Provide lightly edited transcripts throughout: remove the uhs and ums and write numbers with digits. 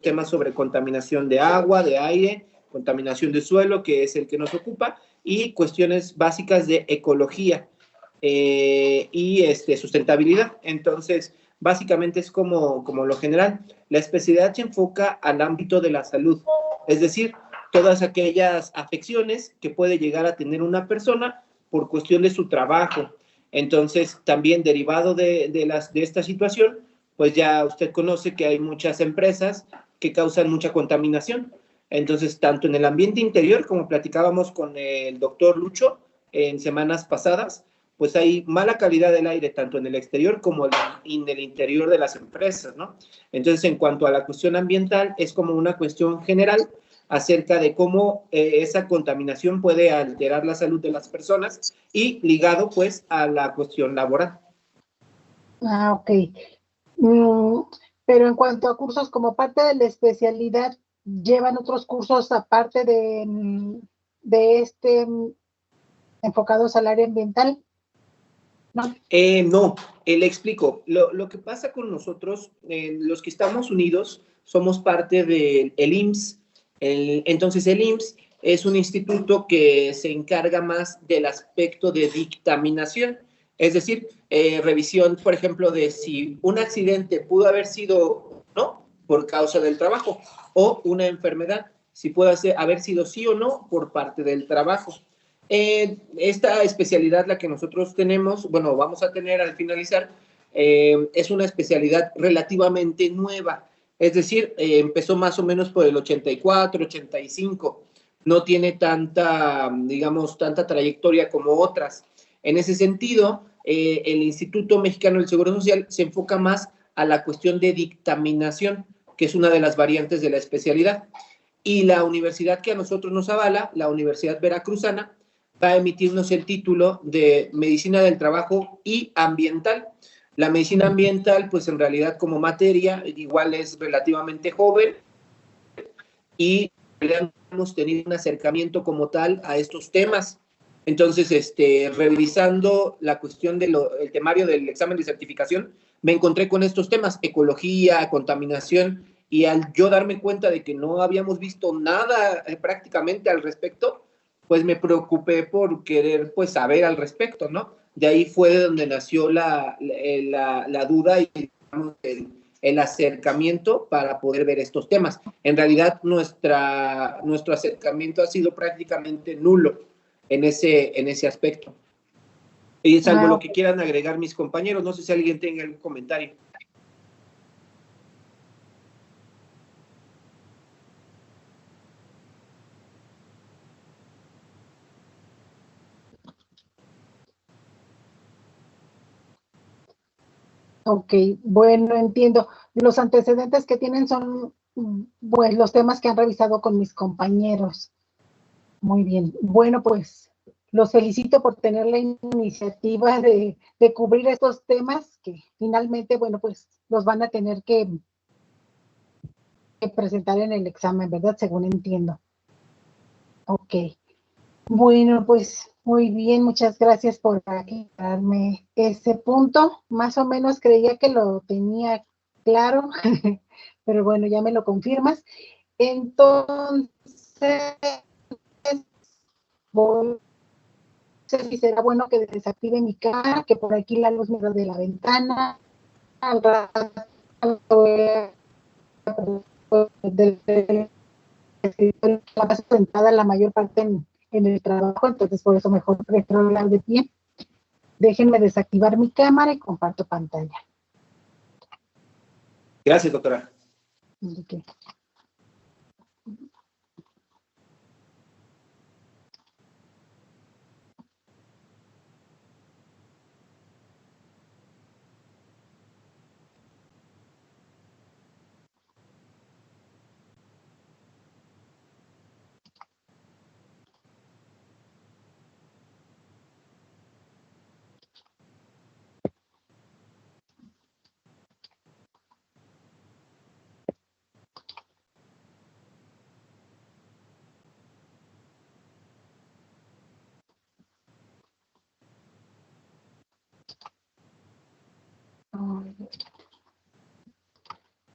temas sobre contaminación de agua, de aire, contaminación de suelo, que es el que nos ocupa, y cuestiones básicas de ecología y sustentabilidad. Entonces, básicamente es como lo general. La especialidad se enfoca al ámbito de la salud, es decir, todas aquellas afecciones que puede llegar a tener una persona por cuestión de su trabajo. Entonces, también derivado de esta situación, pues ya usted conoce que hay muchas empresas que causan mucha contaminación. Entonces, tanto en el ambiente interior, como platicábamos con el doctor Lucho en semanas pasadas, pues hay mala calidad del aire, tanto en el exterior como en el interior de las empresas, ¿no? Entonces, en cuanto a la cuestión ambiental, es como una cuestión general acerca de cómo esa contaminación puede alterar la salud de las personas y ligado, pues, a la cuestión laboral. Ah, ok. Mm, pero en cuanto a cursos, como parte de la especialidad, ¿llevan otros cursos aparte de enfocados al área ambiental? No. No, le explico. Lo que pasa con nosotros, los que estamos unidos, somos parte del IMSS. Entonces, el IMSS es un instituto que se encarga más del aspecto de dictaminación, es decir, revisión, por ejemplo, de si un accidente pudo haber sido no por causa del trabajo o una enfermedad, si puede haber sido sí o no por parte del trabajo. Esta especialidad, la que nosotros tenemos, bueno, vamos a tener al finalizar, es una especialidad relativamente nueva. Es decir, empezó más o menos por el 84, 85. No tiene tanta, digamos, tanta trayectoria como otras. En ese sentido, el Instituto Mexicano del Seguro Social se enfoca más a la cuestión de dictaminación, que es una de las variantes de la especialidad. Y la universidad que a nosotros nos avala, la Universidad Veracruzana, va a emitirnos el título de Medicina del Trabajo y Ambiental. La medicina ambiental, pues en realidad como materia, igual es relativamente joven y hemos tenido un acercamiento como tal a estos temas. Entonces, revisando la cuestión del temario del examen de certificación, me encontré con estos temas, ecología, contaminación, y al yo darme cuenta de que no habíamos visto nada prácticamente al respecto, pues me preocupé por querer pues saber al respecto, ¿no? De ahí fue de donde nació la duda y digamos, el acercamiento para poder ver estos temas. En realidad, nuestro acercamiento ha sido prácticamente nulo en ese aspecto. Y es algo lo que quieran agregar mis compañeros. No sé si alguien tenga algún comentario. Ok, bueno, entiendo. Los antecedentes que tienen son, pues, los temas que han revisado con mis compañeros. Muy bien. Bueno, pues, los felicito por tener la iniciativa de cubrir estos temas que finalmente, bueno, pues, los van a tener que presentar en el examen, ¿verdad? Según entiendo. Ok. Bueno, pues, muy bien. Muchas gracias por aclararme ese punto. Más o menos creía que lo tenía claro, pero bueno, ya me lo confirmas. Entonces, voy, no sé si será bueno que desactive mi cámara, que por aquí la luz me da de la ventana. Al rato, del escritorio, la paso sentada la mayor parte en el trabajo, entonces por eso mejor prefiero hablar de pie. Déjenme desactivar mi cámara y comparto pantalla. Gracias, doctora. Okay.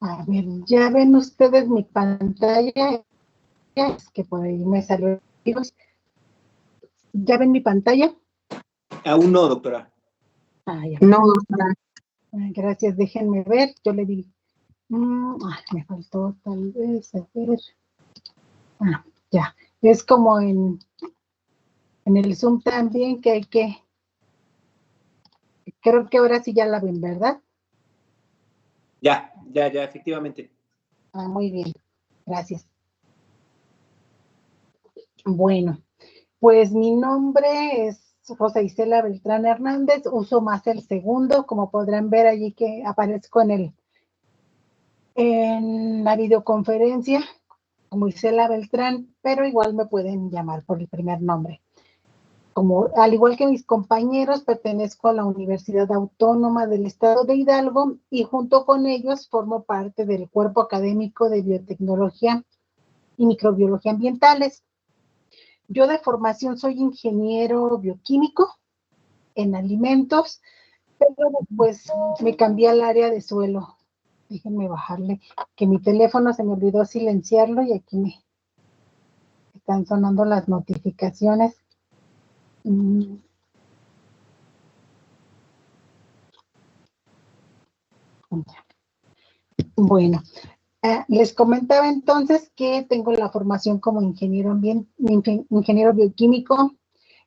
A ver, ya ven ustedes mi pantalla, es que por ahí me salió. ¿Ya ven mi pantalla? Aún no, doctora. Ya. No, doctora. Gracias, déjenme ver, yo le di. Me faltó tal vez, a ver. Ya, es como en el Zoom también que hay que, creo que ahora sí ya la ven, ¿verdad? Ya, efectivamente. Muy bien, gracias. Bueno, pues mi nombre es Rosa Isela Beltrán Hernández, uso más el segundo, como podrán ver allí que aparezco en la videoconferencia, como Isela Beltrán, pero igual me pueden llamar por el primer nombre. Como, al igual que mis compañeros, pertenezco a la Universidad Autónoma del Estado de Hidalgo y junto con ellos formo parte del cuerpo académico de biotecnología y microbiología ambientales. Yo de formación soy ingeniero bioquímico en alimentos, pero después me cambié al área de suelo. Déjenme bajarle, que mi teléfono se me olvidó silenciarlo y aquí me están sonando las notificaciones. Bueno, les comentaba entonces que tengo la formación como ingeniero bioquímico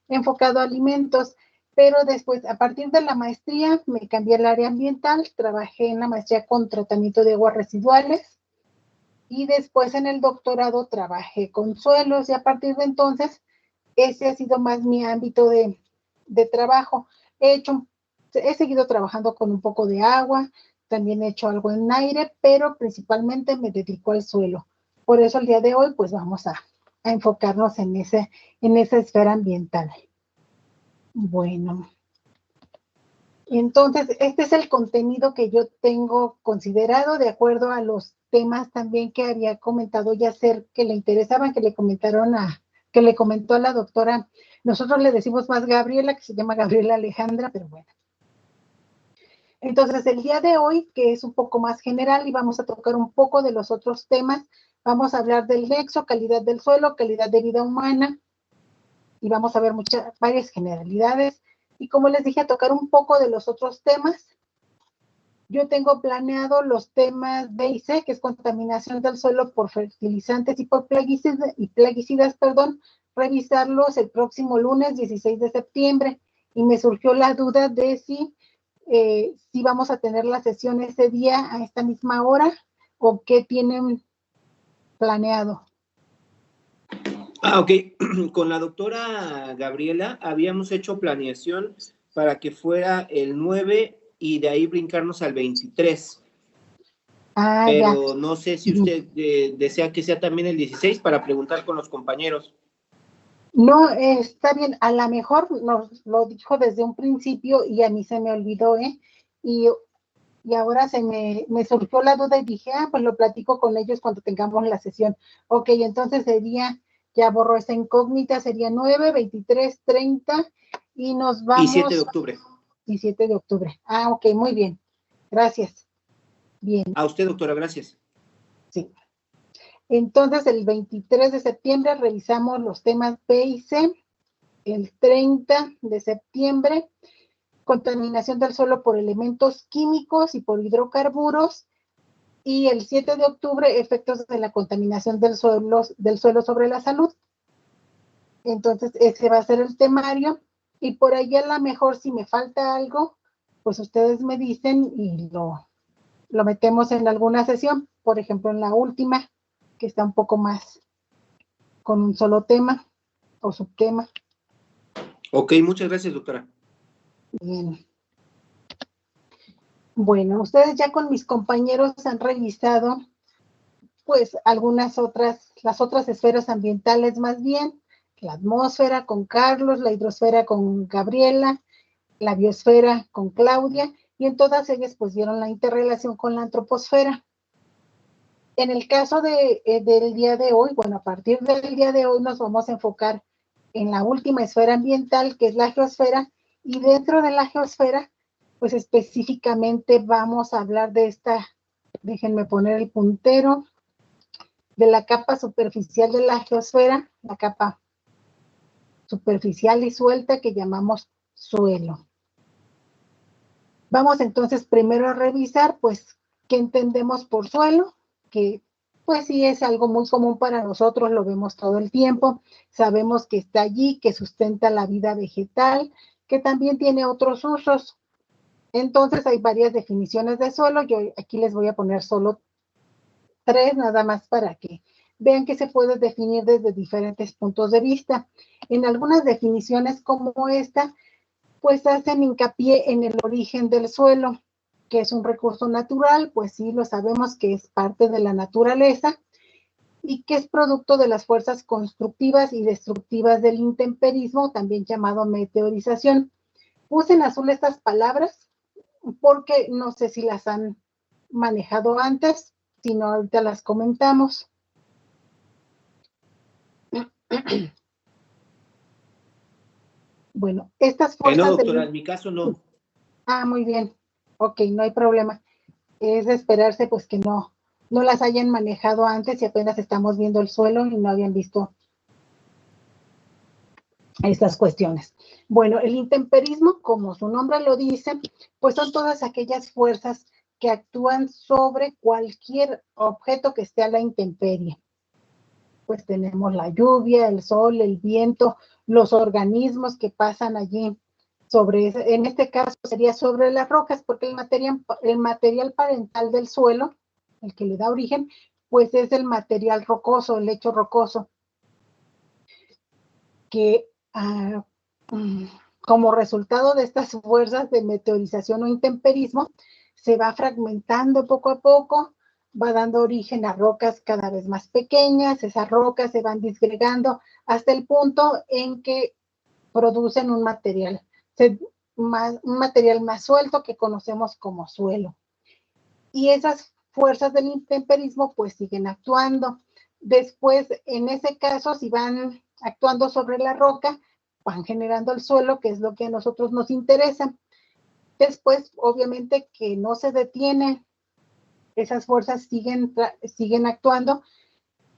enfocado a alimentos, pero después, a partir de la maestría, me cambié al área ambiental, trabajé en la maestría con tratamiento de aguas residuales y después en el doctorado trabajé con suelos y a partir de entonces, ese ha sido más mi ámbito de trabajo. He seguido trabajando con un poco de agua, también he hecho algo en aire, pero principalmente me dedico al suelo. Por eso el día de hoy, pues vamos a enfocarnos en esa esfera ambiental. Bueno, entonces este es el contenido que yo tengo considerado de acuerdo a los temas también que había comentado ya que le interesaban, que le comentó a la doctora. Nosotros le decimos más Gabriela, que se llama Gabriela Alejandra, pero bueno. Entonces, el día de hoy, que es un poco más general y vamos a tocar un poco de los otros temas, vamos a hablar del nexo, calidad del suelo, calidad de vida humana, y vamos a ver varias generalidades. Y como les dije, a tocar un poco de los otros temas. Yo tengo planeado los temas B y C, que es contaminación del suelo por fertilizantes y por plaguicidas, revisarlos el próximo lunes 16 de septiembre. Y me surgió la duda de si vamos a tener la sesión ese día a esta misma hora o qué tienen planeado. Ok. Con la doctora Gabriela habíamos hecho planeación para que fuera el 9 y de ahí brincarnos al 23. Pero ya. No sé si usted desea que sea también el 16 para preguntar con los compañeros. No, está bien, a lo mejor nos lo dijo desde un principio y a mí se me olvidó, y ahora me surgió la duda y dije, pues lo platico con ellos cuando tengamos la sesión. Ok, entonces ya borro esa incógnita, sería 9, 23, 30 y nos vamos. Y 7 de octubre. Y 7 de octubre. Ok, muy bien. Gracias. Bien. A usted, doctora, gracias. Sí. Entonces, el 23 de septiembre revisamos los temas B y C. El 30 de septiembre, contaminación del suelo por elementos químicos y por hidrocarburos. Y el 7 de octubre, efectos de la contaminación del suelo sobre la salud. Entonces, ese va a ser el temario. Y por ahí a lo mejor si me falta algo, pues ustedes me dicen y lo metemos en alguna sesión. Por ejemplo, en la última, que está un poco más con un solo tema o subtema. Ok, muchas gracias, doctora. Bien. Bueno, ustedes ya con mis compañeros han revisado pues las otras esferas ambientales más bien, la atmósfera con Carlos, la hidrosfera con Gabriela, la biosfera con Claudia, y en todas ellas pues vieron la interrelación con la antroposfera. En el caso del día de hoy, bueno, a partir del día de hoy nos vamos a enfocar en la última esfera ambiental, que es la geosfera, y dentro de la geosfera, pues específicamente vamos a hablar de esta Déjenme poner el puntero de la capa superficial de la geosfera, la capa superficial y suelta que llamamos suelo. Vamos entonces primero a revisar, pues, qué entendemos por suelo, que pues sí es algo muy común para nosotros, lo vemos todo el tiempo, sabemos que está allí, que sustenta la vida vegetal, que también tiene otros usos. Entonces hay varias definiciones de suelo, yo aquí les voy a poner solo 3 nada más para que vean que se puede definir desde diferentes puntos de vista. En algunas definiciones como esta, pues hacen hincapié en el origen del suelo, que es un recurso natural, pues sí, lo sabemos que es parte de la naturaleza y que es producto de las fuerzas constructivas y destructivas del intemperismo, también llamado meteorización. Puse en azul estas palabras porque no sé si las han manejado antes, si no ahorita las comentamos. Bueno, estas fuerzas... No, doctora, en mi caso no. Ah, muy bien. Ok, no hay problema. Es de esperarse pues que no las hayan manejado antes y apenas estamos viendo el suelo y no habían visto estas cuestiones. Bueno, el intemperismo, como su nombre lo dice, pues son todas aquellas fuerzas que actúan sobre cualquier objeto que esté a la intemperie. Pues tenemos la lluvia, el sol, el viento, los organismos que pasan allí sobre, en este caso sería sobre las rocas, porque el material parental del suelo, el que le da origen, pues es el material rocoso, el lecho rocoso, que como resultado de estas fuerzas de meteorización o intemperismo, se va fragmentando poco a poco, va dando origen a rocas cada vez más pequeñas, esas rocas se van disgregando hasta el punto en que producen un material más suelto que conocemos como suelo. Y esas fuerzas del intemperismo pues siguen actuando. Después, en ese caso, si van actuando sobre la roca, van generando el suelo, que es lo que a nosotros nos interesa. Después, obviamente, que no se detienen, esas fuerzas siguen actuando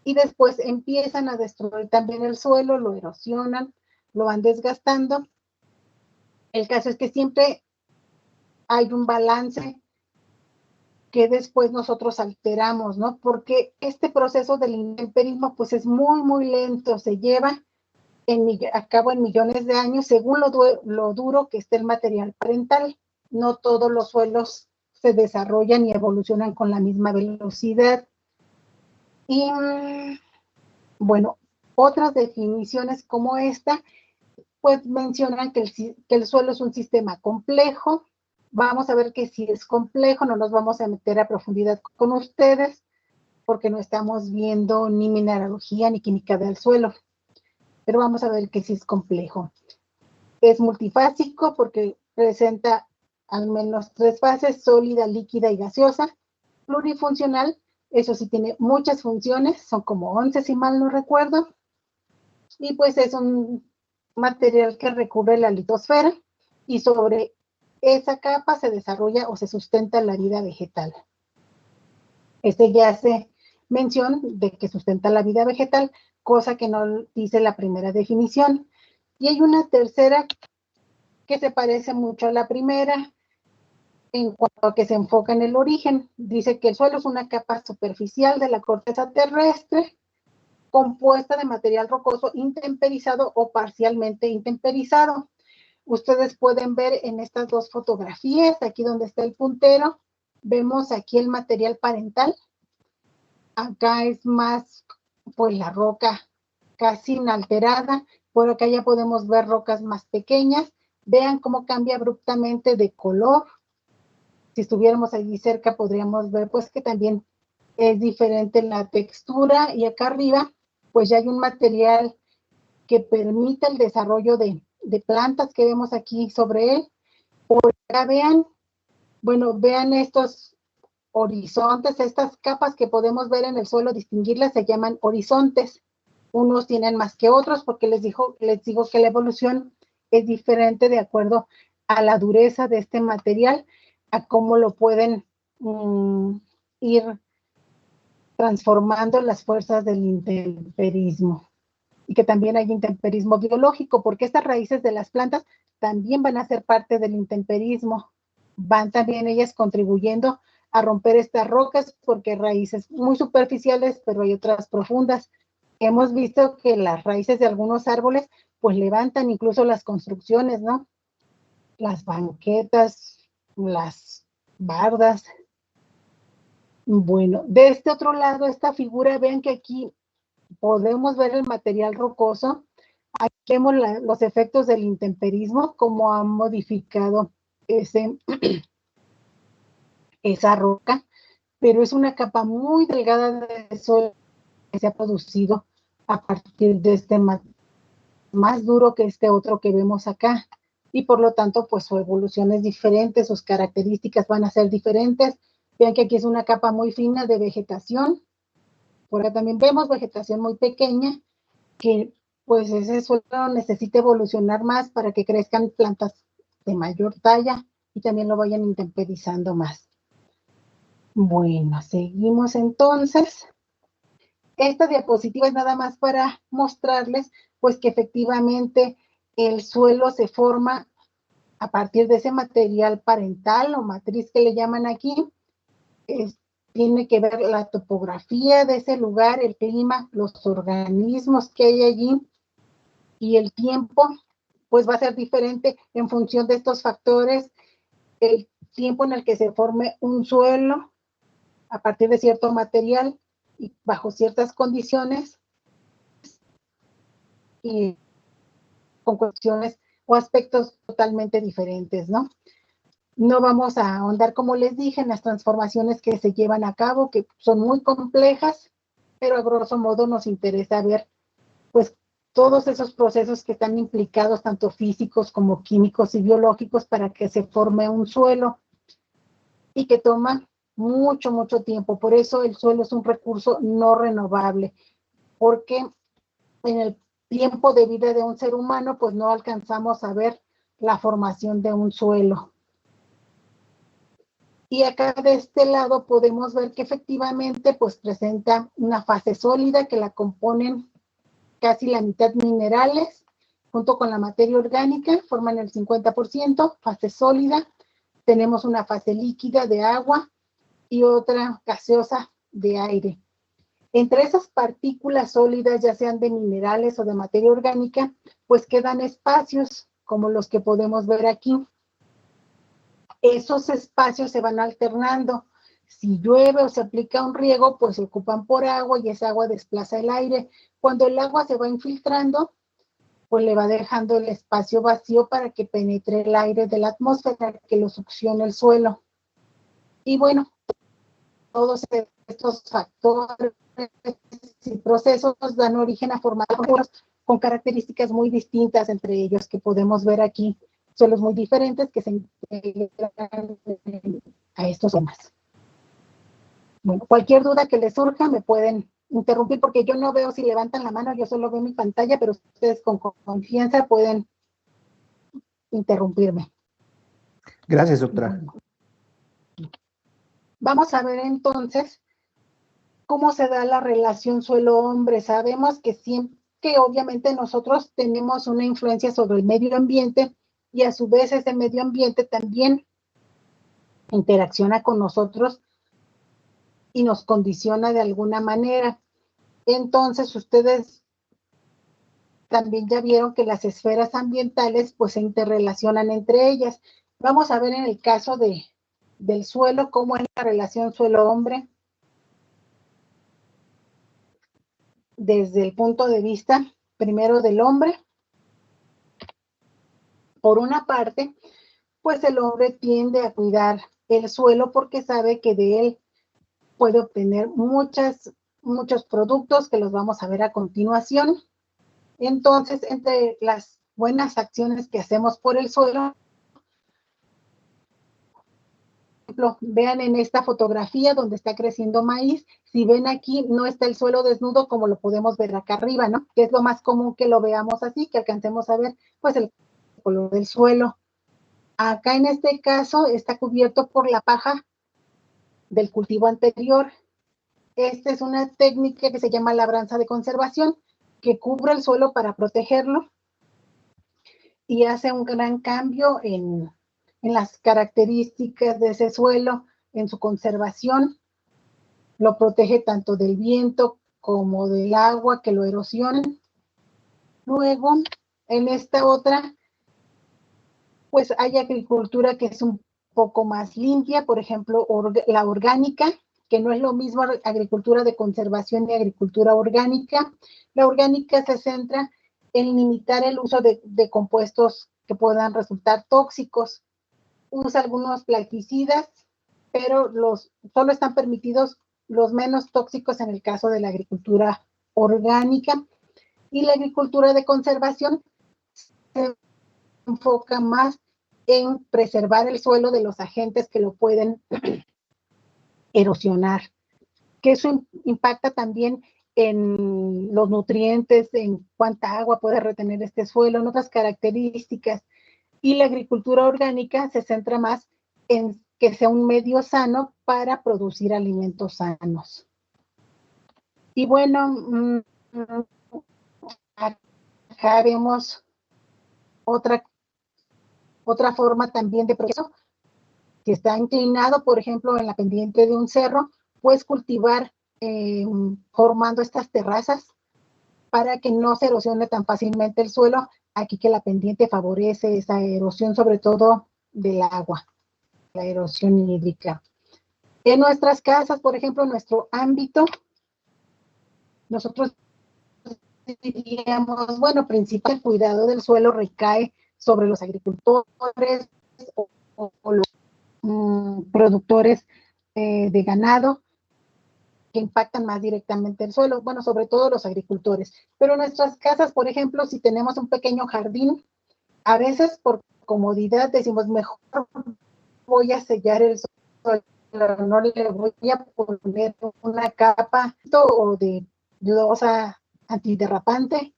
y después empiezan a destruir también el suelo, lo erosionan, lo van desgastando. El caso es que siempre hay un balance que después nosotros alteramos, ¿no? Porque este proceso del intemperismo pues es muy, muy lento, se lleva a cabo en millones de años según lo duro que esté el material parental. No todos los suelos se desarrollan y evolucionan con la misma velocidad. Y bueno, otras definiciones como esta, pues mencionan que el suelo es un sistema complejo. Vamos a ver que si es complejo, no nos vamos a meter a profundidad con ustedes, porque no estamos viendo ni mineralogía ni química del suelo. Pero vamos a ver que sí es complejo. Es multifásico porque presenta al menos 3 fases, sólida, líquida y gaseosa. Plurifuncional, eso sí tiene muchas funciones, son como 11 si mal no recuerdo. Y pues es un material que recubre la litosfera y sobre esa capa se desarrolla o se sustenta la vida vegetal. Este ya hace mención de que sustenta la vida vegetal, cosa que no dice la primera definición. Y hay una tercera que se parece mucho a la primera en cuanto a que se enfoca en el origen. Dice que el suelo es una capa superficial de la corteza terrestre compuesta de material rocoso intemperizado o parcialmente intemperizado. Ustedes pueden ver en estas dos fotografías, aquí donde está el puntero, vemos aquí el material parental. Acá es más, pues la roca casi inalterada. Por acá ya podemos ver rocas más pequeñas. Vean cómo cambia abruptamente de color. Si estuviéramos allí cerca podríamos ver pues que también es diferente la textura. Y acá arriba pues ya hay un material que permite el desarrollo de plantas que vemos aquí sobre él. Por acá vean, bueno, vean estos horizontes, estas capas que podemos ver en el suelo, distinguirlas, se llaman horizontes. Unos tienen más que otros porque les digo que la evolución es diferente de acuerdo a la dureza de este material, a cómo lo pueden ir transformando las fuerzas del intemperismo. Y que también hay intemperismo biológico, porque estas raíces de las plantas también van a ser parte del intemperismo. Van también ellas contribuyendo a romper estas rocas, porque hay raíces muy superficiales, pero hay otras profundas. Hemos visto que las raíces de algunos árboles pues levantan incluso las construcciones, ¿no? Las banquetas, las bardas. Bueno, de este otro lado, esta figura, vean que aquí podemos ver el material rocoso. Aquí vemos los efectos del intemperismo, cómo han modificado esa roca, pero es una capa muy delgada de suelo que se ha producido a partir de este más duro que este otro que vemos acá. Y por lo tanto, pues su evolución es diferente, sus características van a ser diferentes. Vean que aquí es una capa muy fina de vegetación. Por acá también vemos vegetación muy pequeña, que pues ese suelo necesita evolucionar más para que crezcan plantas de mayor talla y también lo vayan intemperizando más. Bueno, seguimos entonces. Esta diapositiva es nada más para mostrarles pues que efectivamente el suelo se forma a partir de ese material parental o matriz que le llaman aquí. Tiene que ver la topografía de ese lugar, el clima, los organismos que hay allí y el tiempo, pues va a ser diferente en función de estos factores, el tiempo en el que se forme un suelo a partir de cierto material y bajo ciertas condiciones y con cuestiones o aspectos totalmente diferentes, ¿no? No vamos a ahondar, como les dije, en las transformaciones que se llevan a cabo, que son muy complejas, pero a grosso modo nos interesa ver, pues, todos esos procesos que están implicados, tanto físicos como químicos y biológicos, para que se forme un suelo y que toma mucho, mucho tiempo. Por eso el suelo es un recurso no renovable, porque en el tiempo de vida de un ser humano, pues no alcanzamos a ver la formación de un suelo. Y acá de este lado podemos ver que efectivamente pues presenta una fase sólida que la componen casi la mitad minerales, junto con la materia orgánica, forman el 50%, fase sólida. Tenemos una fase líquida de agua y otra gaseosa de aire. Entre esas partículas sólidas, ya sean de minerales o de materia orgánica, pues quedan espacios como los que podemos ver aquí. Esos espacios se van alternando. Si llueve o se aplica un riego, pues se ocupan por agua y esa agua desplaza el aire. Cuando el agua se va infiltrando, pues le va dejando el espacio vacío para que penetre el aire de la atmósfera, que lo succione el suelo. Y bueno, todos estos factores y procesos dan origen a formar con características muy distintas entre ellos que podemos ver aquí, suelos muy diferentes que se integran a estos temas. Bueno, cualquier duda que les surja me pueden interrumpir porque yo no veo si levantan la mano, yo solo veo mi pantalla, pero ustedes con confianza pueden interrumpirme. Gracias, doctora. Bueno, vamos a ver entonces cómo se da la relación suelo-hombre. Sabemos que obviamente nosotros tenemos una influencia sobre el medio ambiente y a su vez ese medio ambiente también interacciona con nosotros y nos condiciona de alguna manera. Entonces ustedes también ya vieron que las esferas ambientales pues se interrelacionan entre ellas. Vamos a ver en el caso del suelo cómo es la relación suelo-hombre desde el punto de vista primero del hombre. Por una parte, pues el hombre tiende a cuidar el suelo porque sabe que de él puede obtener muchos productos que los vamos a ver a continuación. Entonces, entre las buenas acciones que hacemos por el suelo, por ejemplo, vean en esta fotografía donde está creciendo maíz, si ven aquí no está el suelo desnudo como lo podemos ver acá arriba, ¿no? Que es lo más común que lo veamos así, que alcancemos a ver pues el color del suelo. Acá en este caso está cubierto por la paja del cultivo anterior. Esta es una técnica que se llama labranza de conservación, que cubre el suelo para protegerlo y hace un gran cambio en las características de ese suelo, en su conservación. Lo protege tanto del viento como del agua que lo erosionan. Luego, en esta otra, pues hay agricultura que es un poco más limpia, por ejemplo, la orgánica, que no es lo mismo agricultura de conservación y agricultura orgánica. La orgánica se centra en limitar el uso de compuestos que puedan resultar tóxicos. Usa algunos plaguicidas, pero solo están permitidos los menos tóxicos en el caso de la agricultura orgánica. Y la agricultura de conservación se enfoca más en preservar el suelo de los agentes que lo pueden erosionar, que eso impacta también en los nutrientes, en cuánta agua puede retener este suelo, en otras características. Y la agricultura orgánica se centra más en que sea un medio sano para producir alimentos sanos. Y bueno, acá vemos otra forma también de proceso, que está inclinado, por ejemplo, en la pendiente de un cerro, puedes cultivar formando estas terrazas para que no se erosione tan fácilmente el suelo. Aquí que la pendiente favorece esa erosión, sobre todo del agua, la erosión hídrica. En nuestras casas, por ejemplo, en nuestro ámbito, nosotros diríamos, bueno, principal el cuidado del suelo recae sobre los agricultores o los productores de ganado, que impactan más directamente el suelo, bueno, sobre todo los agricultores. Pero en nuestras casas, por ejemplo, si tenemos un pequeño jardín, a veces por comodidad decimos, mejor voy a sellar el suelo, no le voy a poner una capa o de losa antiderrapante,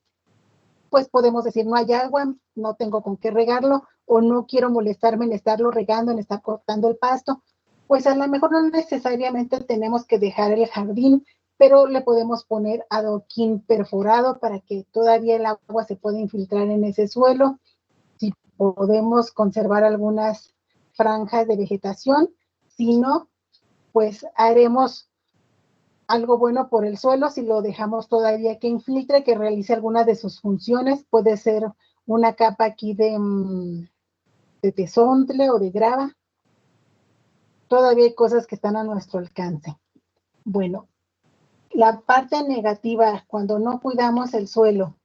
pues podemos decir, no hay agua, no tengo con qué regarlo, o no quiero molestarme en estarlo regando, en estar cortando el pasto. Pues a lo mejor no necesariamente tenemos que dejar el jardín, pero le podemos poner adoquín perforado para que todavía el agua se pueda infiltrar en ese suelo. Si podemos conservar algunas franjas de vegetación, si no, pues haremos algo bueno por el suelo si lo dejamos todavía que infiltre, que realice alguna de sus funciones. Puede ser una capa aquí de tezontle o de grava. Todavía hay cosas que están a nuestro alcance. Bueno, la parte negativa, cuando no cuidamos el suelo,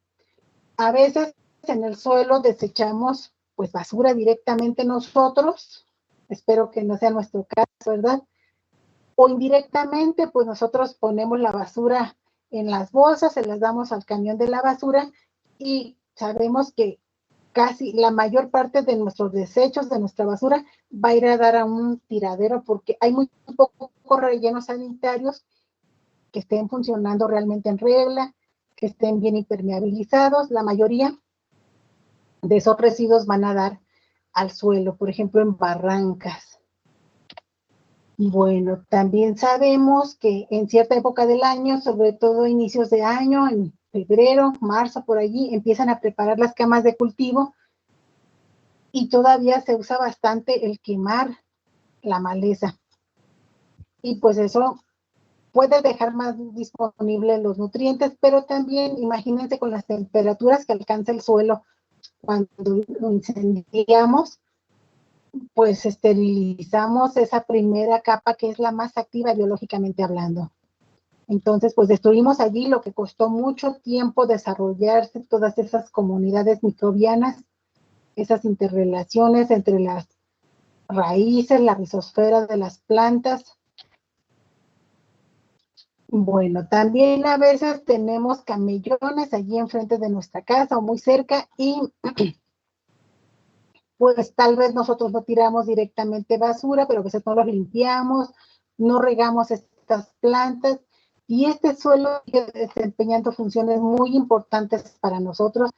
a veces en el suelo desechamos pues basura directamente nosotros. Espero que no sea nuestro caso, ¿verdad? O indirectamente, pues nosotros ponemos la basura en las bolsas, se las damos al camión de la basura y sabemos que casi la mayor parte de nuestros desechos, de nuestra basura, va a ir a dar a un tiradero porque hay muy pocos rellenos sanitarios que estén funcionando realmente en regla, que estén bien impermeabilizados. La mayoría de esos residuos van a dar al suelo, por ejemplo, en barrancas. Bueno, también sabemos que en cierta época del año, sobre todo inicios de año, en febrero, marzo, por allí, empiezan a preparar las camas de cultivo y todavía se usa bastante el quemar la maleza. Y pues eso puede dejar más disponibles los nutrientes, pero también imagínense con las temperaturas que alcanza el suelo cuando lo incendiamos, pues esterilizamos esa primera capa que es la más activa biológicamente hablando. Entonces, pues destruimos allí lo que costó mucho tiempo desarrollarse, todas esas comunidades microbianas, esas interrelaciones entre las raíces, la rizosfera de las plantas. Bueno, también a veces tenemos camellones allí enfrente de nuestra casa o muy cerca y pues tal vez nosotros no tiramos directamente basura, pero a veces no los limpiamos, no regamos estas plantas y este suelo sigue desempeñando funciones muy importantes para nosotros,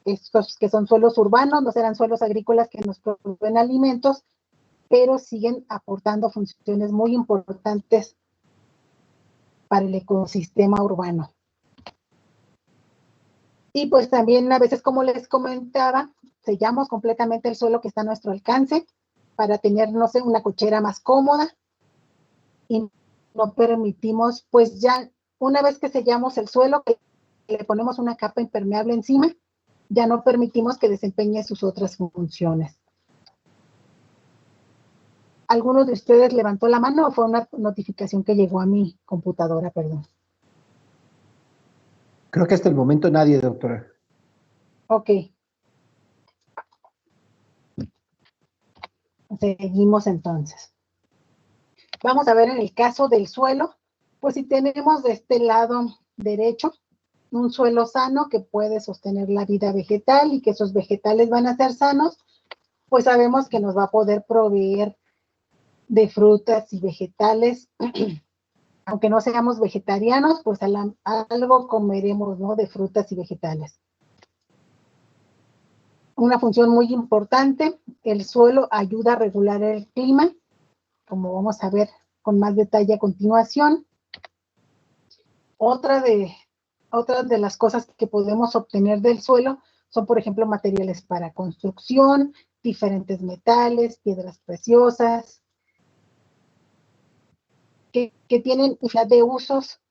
estos que son suelos urbanos, no serán suelos agrícolas que nos proveen alimentos, pero siguen aportando funciones muy importantes para el ecosistema urbano. Y pues también a veces, como les comentaba, sellamos completamente el suelo que está a nuestro alcance para tener, no sé, una cochera más cómoda, y no permitimos, pues ya una vez que sellamos el suelo, que le ponemos una capa impermeable encima, ya no permitimos que desempeñe sus otras funciones. ¿Alguno de ustedes levantó la mano o fue una notificación que llegó a mi computadora, perdón? Creo que hasta el momento nadie, doctora. Ok. Seguimos entonces. Vamos a ver en el caso del suelo, pues si tenemos de este lado derecho un suelo sano que puede sostener la vida vegetal y que esos vegetales van a ser sanos, pues sabemos que nos va a poder proveer de frutas y vegetales. Aunque no seamos vegetarianos, pues algo comeremos, ¿no? De frutas y vegetales. Una función muy importante, el suelo ayuda a regular el clima, como vamos a ver con más detalle a continuación. Otra de las cosas que podemos obtener del suelo son, por ejemplo, materiales para construcción, diferentes metales, piedras preciosas, que tienen infinidad de usos.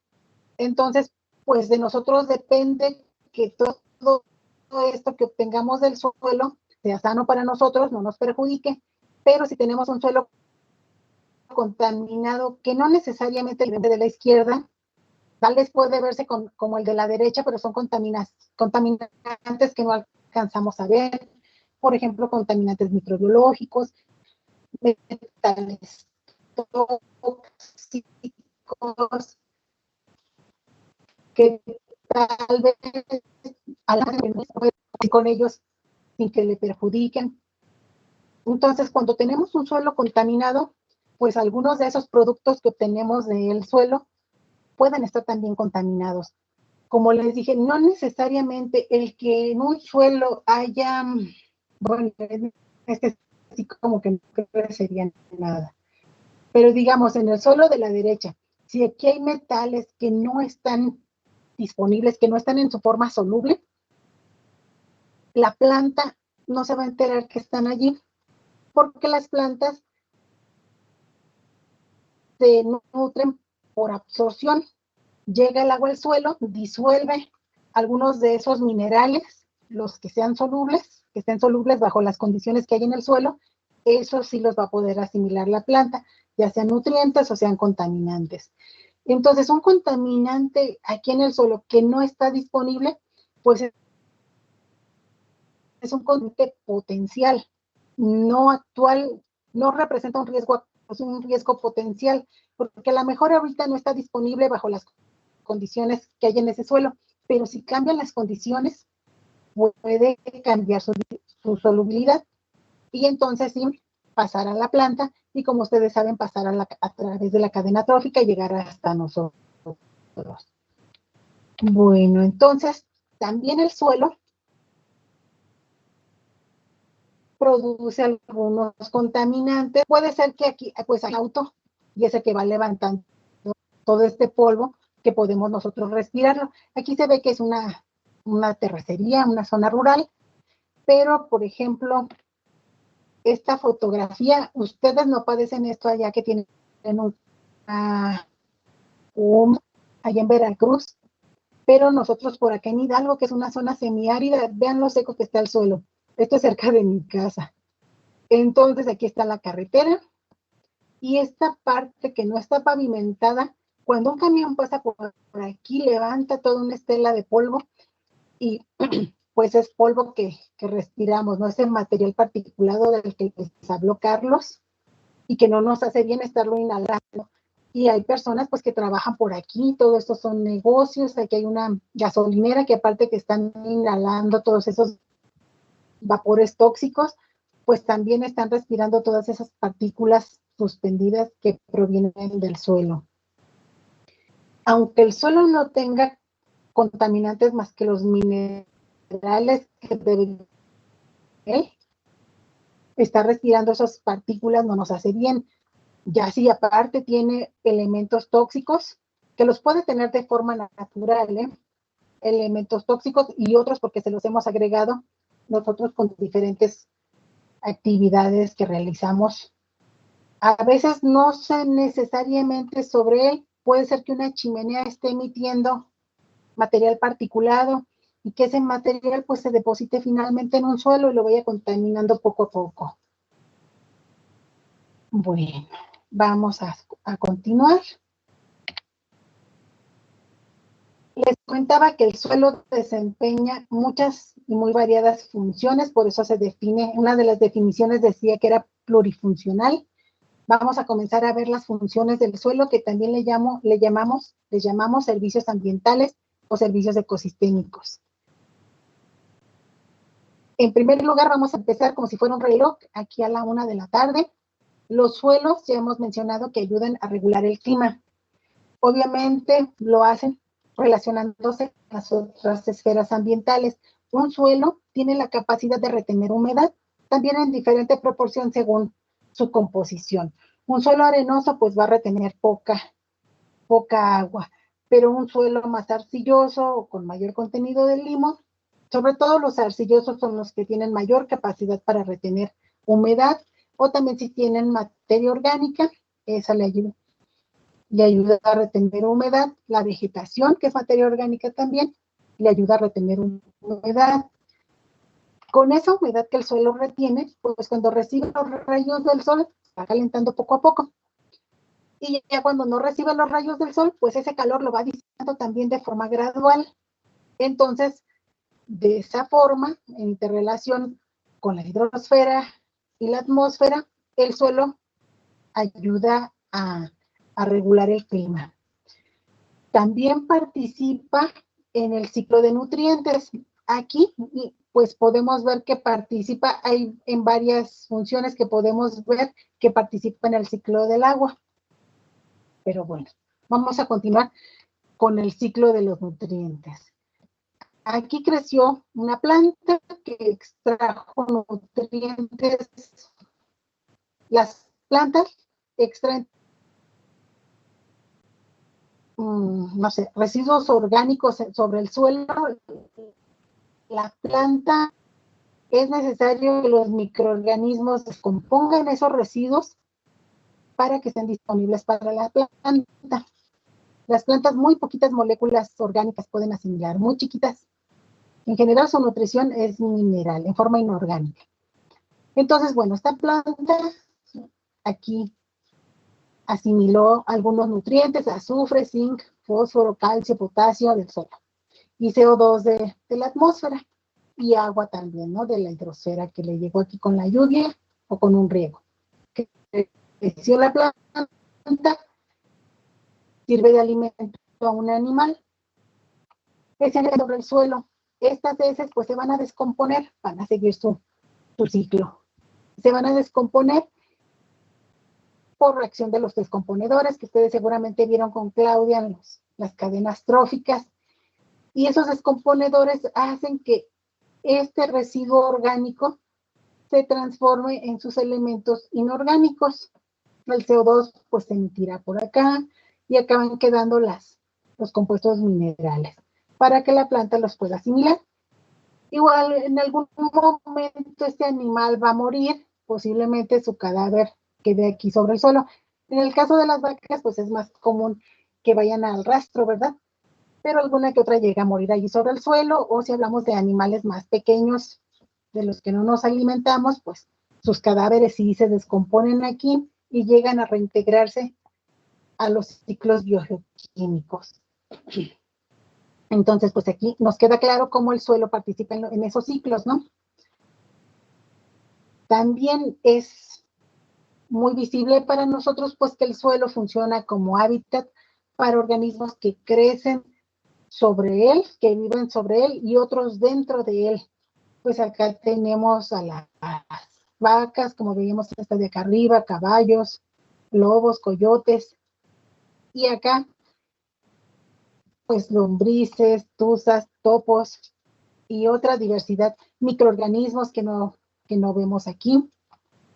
Entonces, pues de nosotros depende que todo esto que obtengamos del suelo sea sano para nosotros, no nos perjudique, pero si tenemos un suelo contaminado, que no necesariamente el de la izquierda, tal vez puede verse como el de la derecha, pero son contaminantes que no alcanzamos a ver, por ejemplo, contaminantes microbiológicos, metales tóxicos, que tal vez con ellos sin que le perjudiquen. Entonces, cuando tenemos un suelo contaminado, pues algunos de esos productos que obtenemos del suelo pueden estar también contaminados. Como les dije, no necesariamente el que en un suelo haya, bueno, este sí como que no sería nada. Pero digamos, en el suelo de la derecha, si aquí hay metales que no están disponibles, que no están en su forma soluble, la planta no se va a enterar que están allí, porque las plantas se nutren por absorción. Llega el agua al suelo, disuelve algunos de esos minerales, los que sean solubles, que estén solubles bajo las condiciones que hay en el suelo, eso sí los va a poder asimilar la planta, ya sean nutrientes o sean contaminantes. Entonces, un contaminante aquí en el suelo que no está disponible, pues es un contaminante potencial, no actual, no representa un riesgo, es un riesgo potencial, porque a lo mejor ahorita no está disponible bajo las condiciones que hay en ese suelo, pero si cambian las condiciones, puede cambiar su solubilidad y entonces sí pasar a la planta y, como ustedes saben, pasar a través de la cadena trófica y llegar hasta nosotros. Bueno, entonces también el suelo produce algunos contaminantes. Puede ser que aquí pues hay auto y ese que va levantando todo este polvo que podemos nosotros respirarlo. Aquí se ve que es una terracería, una zona rural, pero por ejemplo, esta fotografía, ustedes no padecen esto allá que tienen allá en Veracruz, pero nosotros por acá en Hidalgo, que es una zona semiárida, vean lo seco que está el suelo. Esto es cerca de mi casa. Entonces aquí está la carretera y esta parte que no está pavimentada, cuando un camión pasa por aquí, levanta toda una estela de polvo y pues es polvo que respiramos, no es el material particulado del que les habló Carlos y que no nos hace bien estarlo inhalando. Y hay personas pues que trabajan por aquí, todo esto son negocios, aquí hay una gasolinera que aparte que están inhalando todos esos vapores tóxicos, pues también están respirando todas esas partículas suspendidas que provienen del suelo. Aunque el suelo no tenga contaminantes más que los minerales que deben tener, estar respirando esas partículas no nos hace bien. Ya si aparte tiene elementos tóxicos, que los puede tener de forma natural, elementos tóxicos y otros porque se los hemos agregado nosotros con diferentes actividades que realizamos. A veces no sé necesariamente sobre él, puede ser que una chimenea esté emitiendo material particulado y que ese material pues se deposite finalmente en un suelo y lo vaya contaminando poco a poco. Bueno, vamos a continuar. Les comentaba que el suelo desempeña muchas y muy variadas funciones, por eso se define, una de las definiciones decía que era plurifuncional. Vamos a comenzar a ver las funciones del suelo que también les llamamos servicios ambientales o servicios ecosistémicos. En primer lugar, vamos a empezar como si fuera un reloj, aquí a la 1 de la tarde. Los suelos, ya hemos mencionado que ayudan a regular el clima. Obviamente lo hacen relacionándose con las otras esferas ambientales. Un suelo tiene la capacidad de retener humedad, también en diferente proporción según su composición. Un suelo arenoso pues va a retener poca agua, pero un suelo más arcilloso o con mayor contenido de limo, sobre todo los arcillosos son los que tienen mayor capacidad para retener humedad, o también si tienen materia orgánica, esa le ayuda a retener humedad. La vegetación, que es materia orgánica también, le ayuda a retener humedad. Con esa humedad que el suelo retiene, pues cuando recibe los rayos del sol, va calentando poco a poco. Y ya cuando no recibe los rayos del sol, pues ese calor lo va disipando también de forma gradual. Entonces, de esa forma, en interrelación con la hidrosfera y la atmósfera, el suelo ayuda a regular el clima. También participa en el ciclo de nutrientes. Aquí, pues podemos ver que participa, hay en varias funciones que podemos ver que participa en el ciclo del agua. Pero bueno, vamos a continuar con el ciclo de los nutrientes. Aquí creció una planta que extrajo nutrientes. Las plantas extraen no sé, residuos orgánicos sobre el suelo. La planta, es necesario que los microorganismos descompongan esos residuos para que estén disponibles para la planta. Las plantas muy poquitas moléculas orgánicas pueden asimilar, muy chiquitas. En general su nutrición es mineral, en forma inorgánica. Entonces, bueno, esta planta aquí asimiló algunos nutrientes, azufre, zinc, fósforo, calcio, potasio del suelo y CO2 de la atmósfera y agua también, ¿no? De la hidrosfera que le llegó aquí con la lluvia o con un riego. Que creció la planta, sirve de alimento a un animal, es sobre el suelo. Estas heces pues se van a descomponer, van a seguir su ciclo. Se van a descomponer por reacción de los descomponedores, que ustedes seguramente vieron con Claudia en las cadenas tróficas. Y esos descomponedores hacen que este residuo orgánico se transforme en sus elementos inorgánicos. El CO2 pues se emitirá por acá y acaban quedando los compuestos minerales para que la planta los pueda asimilar. Igual en algún momento este animal va a morir, posiblemente su cadáver quede aquí sobre el suelo. En el caso de las vacas pues es más común que vayan al rastro, ¿verdad? Pero alguna que otra llega a morir allí sobre el suelo, o si hablamos de animales más pequeños, de los que no nos alimentamos, pues sus cadáveres sí se descomponen aquí y llegan a reintegrarse a los ciclos biogeoquímicos. Entonces, pues aquí nos queda claro cómo el suelo participa en esos ciclos, ¿no? También es muy visible para nosotros, pues que el suelo funciona como hábitat para organismos que crecen sobre él, que viven sobre él y otros dentro de él. Pues acá tenemos a las vacas, como veíamos esta de acá arriba, caballos, lobos, coyotes, y acá pues lombrices, tuzas, topos y otra diversidad, microorganismos que no vemos aquí.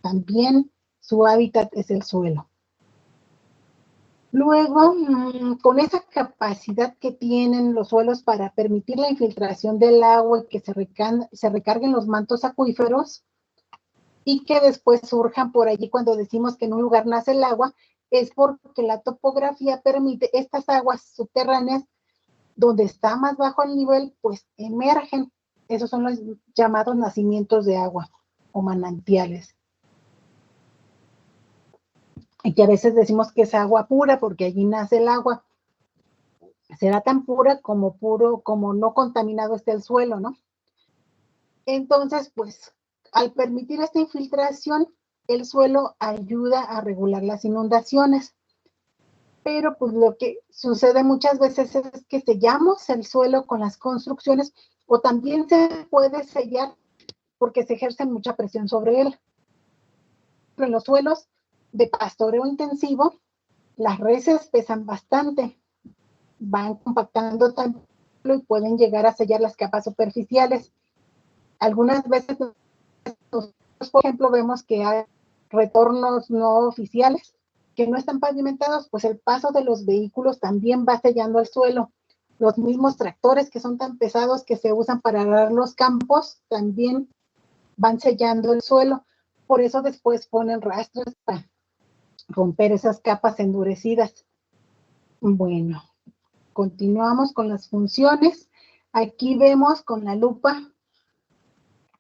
también su hábitat es el suelo. Luego, con esa capacidad que tienen los suelos para permitir la infiltración del agua y que se recarguen los mantos acuíferos y que después surjan por allí cuando decimos que en un lugar nace el agua, es porque la topografía permite estas aguas subterráneas donde está más bajo el nivel, pues emergen. Esos son los llamados nacimientos de agua o manantiales. Y que a veces decimos que es agua pura porque allí nace el agua. Será tan pura como no contaminado esté el suelo, ¿no? Entonces, pues, al permitir esta infiltración, el suelo ayuda a regular las inundaciones. Pero pues lo que sucede muchas veces es que sellamos el suelo con las construcciones o también se puede sellar porque se ejerce mucha presión sobre él. Pero en los suelos de pastoreo intensivo, las reses pesan bastante, van compactando tanto y pueden llegar a sellar las capas superficiales. Algunas veces, por ejemplo, vemos que hay retornos no oficiales que no están pavimentados, pues el paso de los vehículos también va sellando el suelo. Los mismos tractores que son tan pesados que se usan para arar los campos también van sellando el suelo. Por eso después ponen rastros para romper esas capas endurecidas. Bueno, continuamos con las funciones. Aquí vemos con la lupa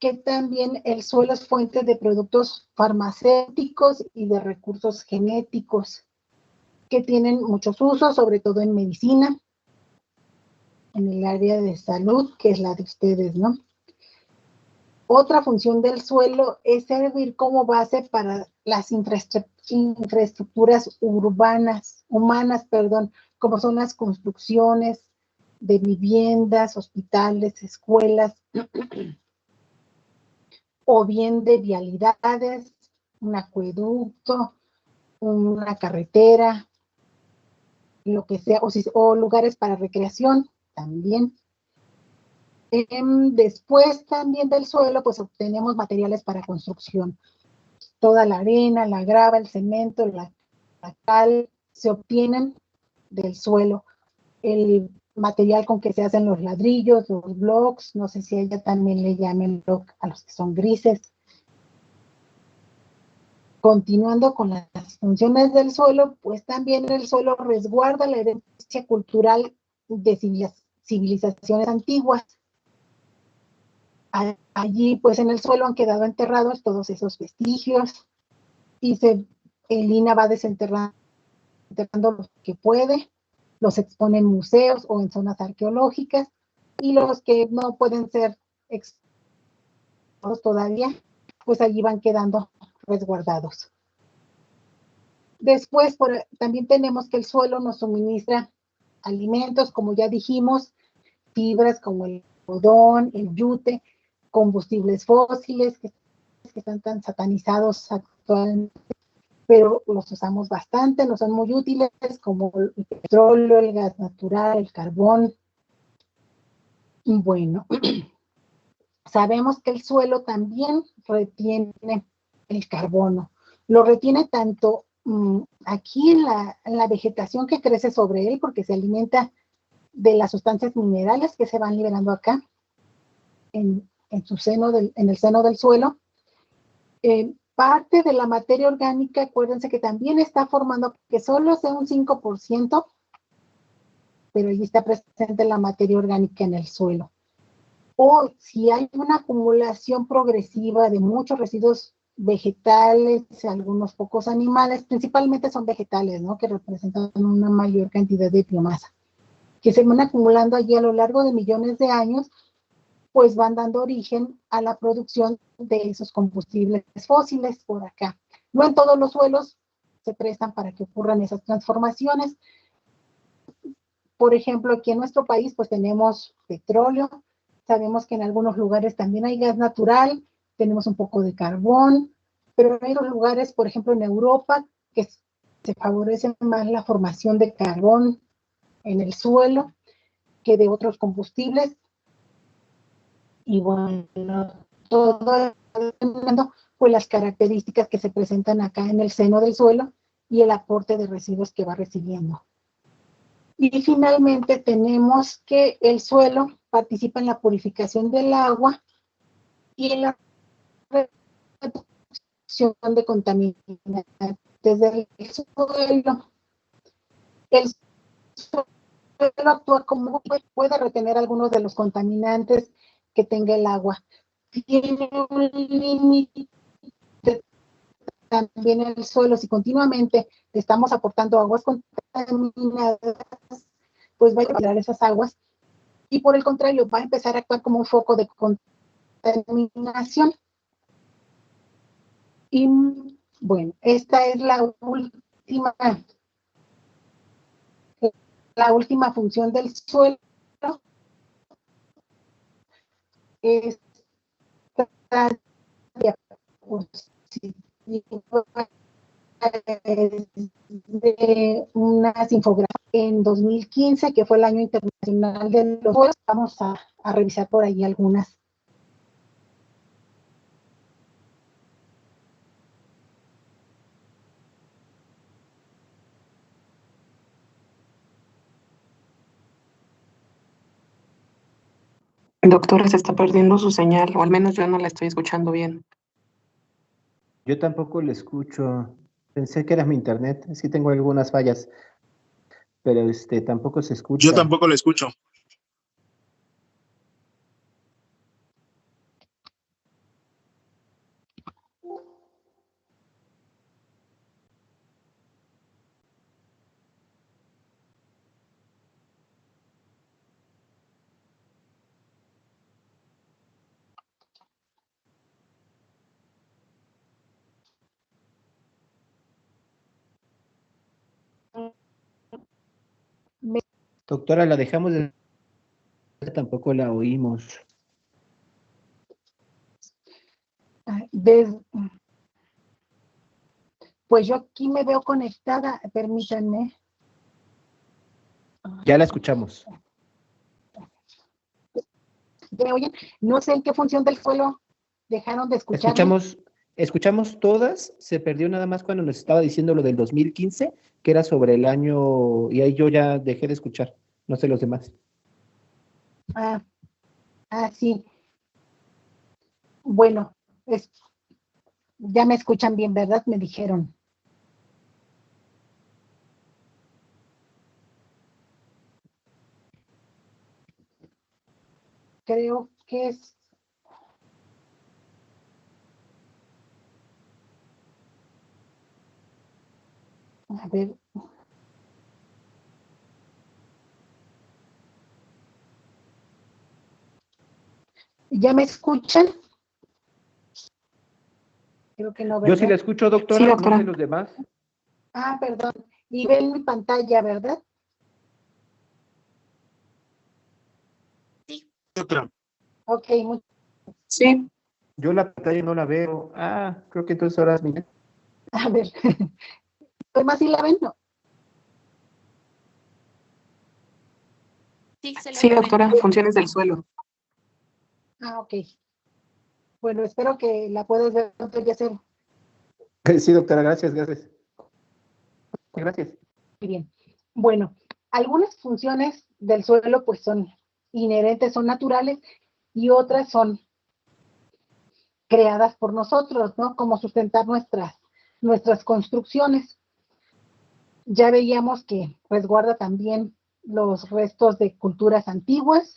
que también el suelo es fuente de productos farmacéuticos y de recursos genéticos que tienen muchos usos, sobre todo en medicina, en el área de salud, que es la de ustedes, ¿no? Otra función del suelo es servir como base para las infraestructuras humanas, como son las construcciones de viviendas, hospitales, escuelas, o bien de vialidades, un acueducto, una carretera, lo que sea, o lugares para recreación también. Después también del suelo, pues obtenemos materiales para construcción. Toda la arena, la grava, el cemento, la cal, se obtienen del suelo. El material con que se hacen los ladrillos, los blocks, no sé si a ella también le llamen block a los que son grises. Continuando con las funciones del suelo, pues también el suelo resguarda la herencia cultural de civilizaciones antiguas. Allí, pues en el suelo han quedado enterrados todos esos vestigios y el INAH va desenterrando los que puede, los expone en museos o en zonas arqueológicas y los que no pueden ser expuestos todavía, pues allí van quedando resguardados. Después, también tenemos que el suelo nos suministra alimentos, como ya dijimos, fibras como el algodón, el yute, combustibles fósiles que están tan satanizados actualmente, pero los usamos bastante, nos son muy útiles, como el petróleo, el gas natural, el carbón. Bueno, sabemos que el suelo también retiene el carbono. Lo retiene tanto aquí en la vegetación que crece sobre él, porque se alimenta de las sustancias minerales que se van liberando acá, en el seno del suelo. Parte de la materia orgánica, acuérdense que también está formando, que solo sea un 5%, pero allí está presente la materia orgánica en el suelo. O si hay una acumulación progresiva de muchos residuos vegetales, algunos pocos animales, principalmente son vegetales, ¿no? Que representan una mayor cantidad de biomasa, que se van acumulando allí a lo largo de millones de años, pues van dando origen a la producción de esos combustibles fósiles por acá. No en todos los suelos se prestan para que ocurran esas transformaciones. Por ejemplo, aquí en nuestro país, pues tenemos petróleo, sabemos que en algunos lugares también hay gas natural, tenemos un poco de carbón, pero hay otros lugares, por ejemplo en Europa, que se favorece más la formación de carbón en el suelo que de otros combustibles. Y bueno, todo pues las características que se presentan acá en el seno del suelo y el aporte de residuos que va recibiendo. Y finalmente tenemos que el suelo participa en la purificación del agua y en la reducción de contaminantes del suelo. El suelo actúa como puede retener algunos de los contaminantes que tenga el agua. Tiene un límite también en el suelo. Si continuamente le estamos aportando aguas contaminadas, pues va a llevar esas aguas y por el contrario va a empezar a actuar como un foco de contaminación. Y bueno, esta es la última función del suelo. Es de unas infografías en 2015, que fue el año internacional de los suelos. Vamos a revisar por ahí algunas. Doctora, se está perdiendo su señal, o al menos yo no la estoy escuchando bien. Yo tampoco le escucho. Pensé que era mi internet. Sí tengo algunas fallas, pero tampoco se escucha. Yo tampoco le escucho. Doctora, la dejamos de... Tampoco la oímos. Pues yo aquí me veo conectada, permítanme. Ya la escuchamos. ¿Me oyen? No sé en qué función del suelo dejaron de escuchar. Escuchamos todas, se perdió nada más cuando nos estaba diciendo lo del 2015, que era sobre el año, y ahí yo ya dejé de escuchar, no sé los demás. Sí. Bueno, ya me escuchan bien, ¿verdad? Me dijeron. Creo que es... A ver. ¿Ya me escuchan? Creo que no, ¿verdad? Yo sí la escucho, doctora, Sí, doctora. no sé los demás. Perdón. Y ven mi pantalla, ¿verdad? Sí, doctora. Ok, Sí. Yo la pantalla no la veo. Creo que entonces ahora es mi... a ver. ¿Más si la ven? No. Sí, doctora, funciones del suelo. Ok. Bueno, espero que la puedas ver, doctor Yacer. Sí, doctora, gracias. Gracias. Muy bien. Bueno, algunas funciones del suelo pues son inherentes, son naturales, y otras son creadas por nosotros, ¿no? Como sustentar nuestras construcciones. Ya veíamos que resguarda también los restos de culturas antiguas,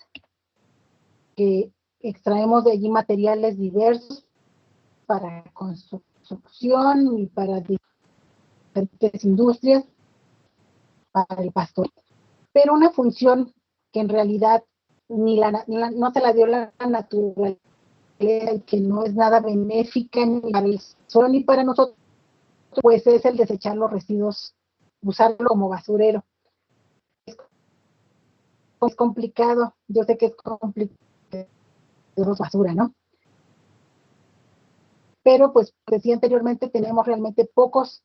que extraemos de allí materiales diversos para construcción y para diferentes industrias, para el pastoreo. Pero una función que en realidad no se la dio la naturaleza, y que no es nada benéfica ni para el suelo ni para nosotros, pues es el desechar los residuos, usarlo como basurero. Es complicado, yo sé que es complicado, basura, ¿no? Pero pues decía anteriormente, tenemos realmente pocos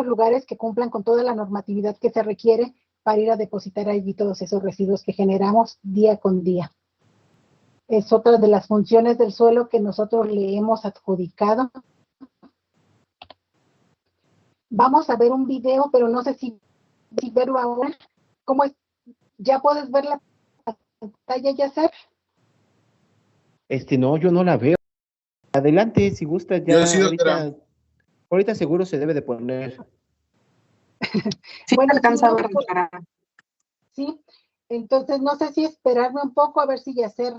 lugares que cumplan con toda la normatividad que se requiere para ir a depositar allí todos esos residuos que generamos día con día. Es otra de las funciones del suelo que nosotros le hemos adjudicado. Vamos a ver un video, pero no sé si verlo ahora. ¿Cómo es? ¿Ya puedes ver la pantalla, Yasser? No, yo no la veo. Adelante, si gustas, Yo ya sí, doctora. ahorita seguro se debe de poner. Sí, Bueno, alcanza a sí, ver, doctora. sí. Entonces, no sé si esperarme un poco a ver si Yasser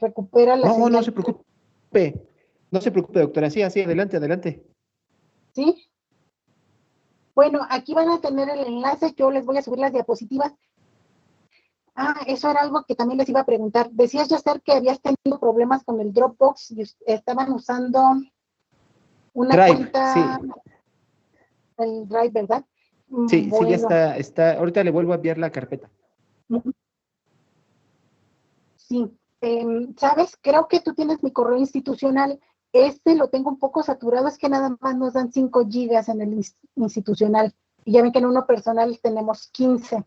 recupera la No, no señal. se preocupe. No se preocupe, doctora. Sí, así, adelante, adelante. ¿Sí? Bueno, aquí van a tener el enlace. Yo les voy a subir las diapositivas. Ah, eso era algo que también les iba a preguntar. Decías, Yasser, que habías tenido problemas con el Dropbox y estaban usando una Drive, cuenta, sí. el Drive, ¿verdad? Sí, sí, ya Bueno, está. Ahorita le vuelvo a enviar la carpeta. sí. ¿Sabes? Creo que tú tienes mi correo institucional. Este lo tengo un poco saturado, es que nada más nos dan 5 gigas en el institucional. Y ya ven que en uno personal tenemos 15.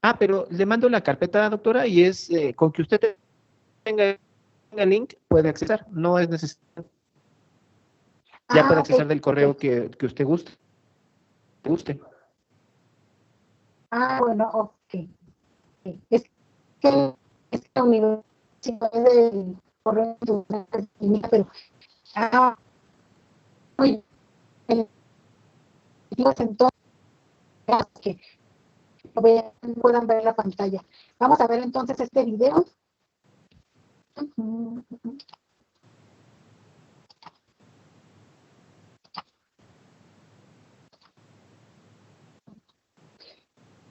Ah, pero le mando la carpeta, doctora, y es con que usted tenga el link, puede accesar. No es necesario. Ya puede Ok, accesar del correo ok. que usted guste. Bueno, ok. Es que esta universidad es del correo institucional, pero muy bien. Entonces, que puedan ver la pantalla. Vamos a ver entonces este video.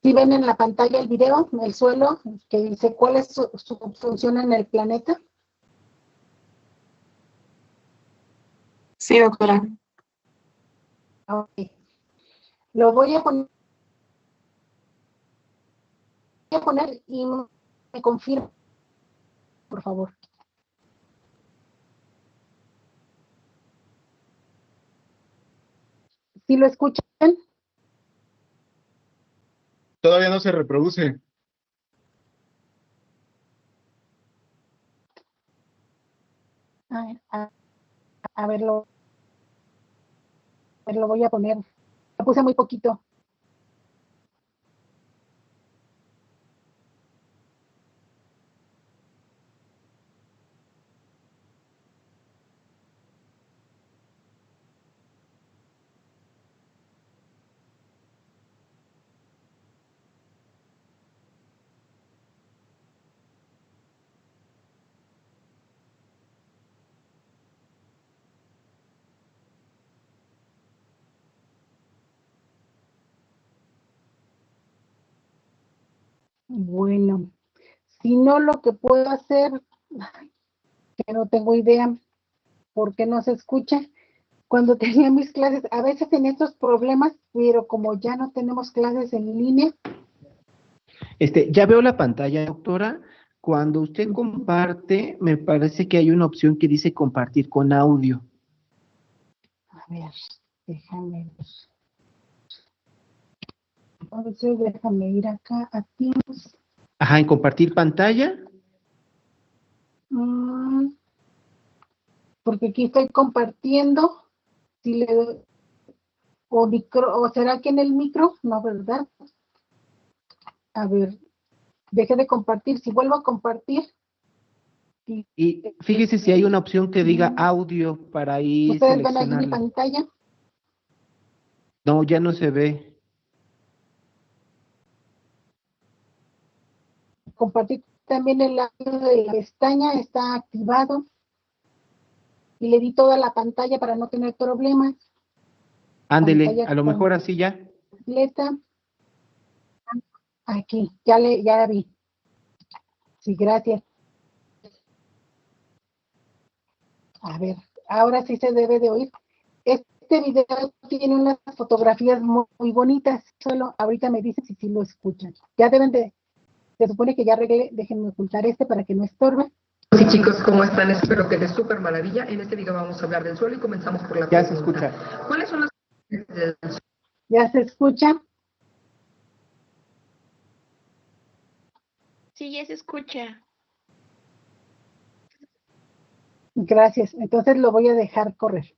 Si ven en la pantalla el video, el suelo, que dice cuál es su función en el planeta. Sí, doctora. Okay. Lo voy a poner y me confirma, por favor. ¿Sí lo escuchan? Todavía no se reproduce. A ver, lo voy a poner. Lo puse muy poquito. Bueno, si no, lo que puedo hacer, que no tengo idea por qué no se escucha. Cuando tenía mis clases, a veces tenía estos problemas, pero como ya no tenemos clases en línea. Ya veo la pantalla, doctora. Cuando usted comparte, me parece que hay una opción que dice compartir con audio. A ver, déjame ver. Entonces, déjame ir acá a Teams. Ajá, en compartir pantalla. Porque aquí estoy compartiendo. Si le doy, o será que en el micro, no, ¿verdad? A ver, deje de compartir. Si vuelvo a compartir. Y fíjese si hay una opción que diga audio para ahí ¿Ustedes ven allí mi seleccionarla. pantalla? No, ya no se ve. Compartir también el audio de la pestaña, está activado. Y le di toda la pantalla para no tener problemas. Ándele, Pantalla a lo mejor así ya. completa. Aquí, ya la vi. Sí, gracias. A ver, ahora sí se debe de oír. Este video tiene unas fotografías muy bonitas. Solo ahorita me dicen si sí lo escuchan. Ya deben se supone que ya arreglé. Déjenme ocultar para que no estorbe. Sí, chicos, ¿cómo están? Espero que de súper maravilla. En este video vamos a hablar del suelo y comenzamos por la Ya pregunta. se escucha. ¿Cuáles son las del ¿Ya se escucha? Sí, ya se escucha. Gracias. Entonces lo voy a dejar correr.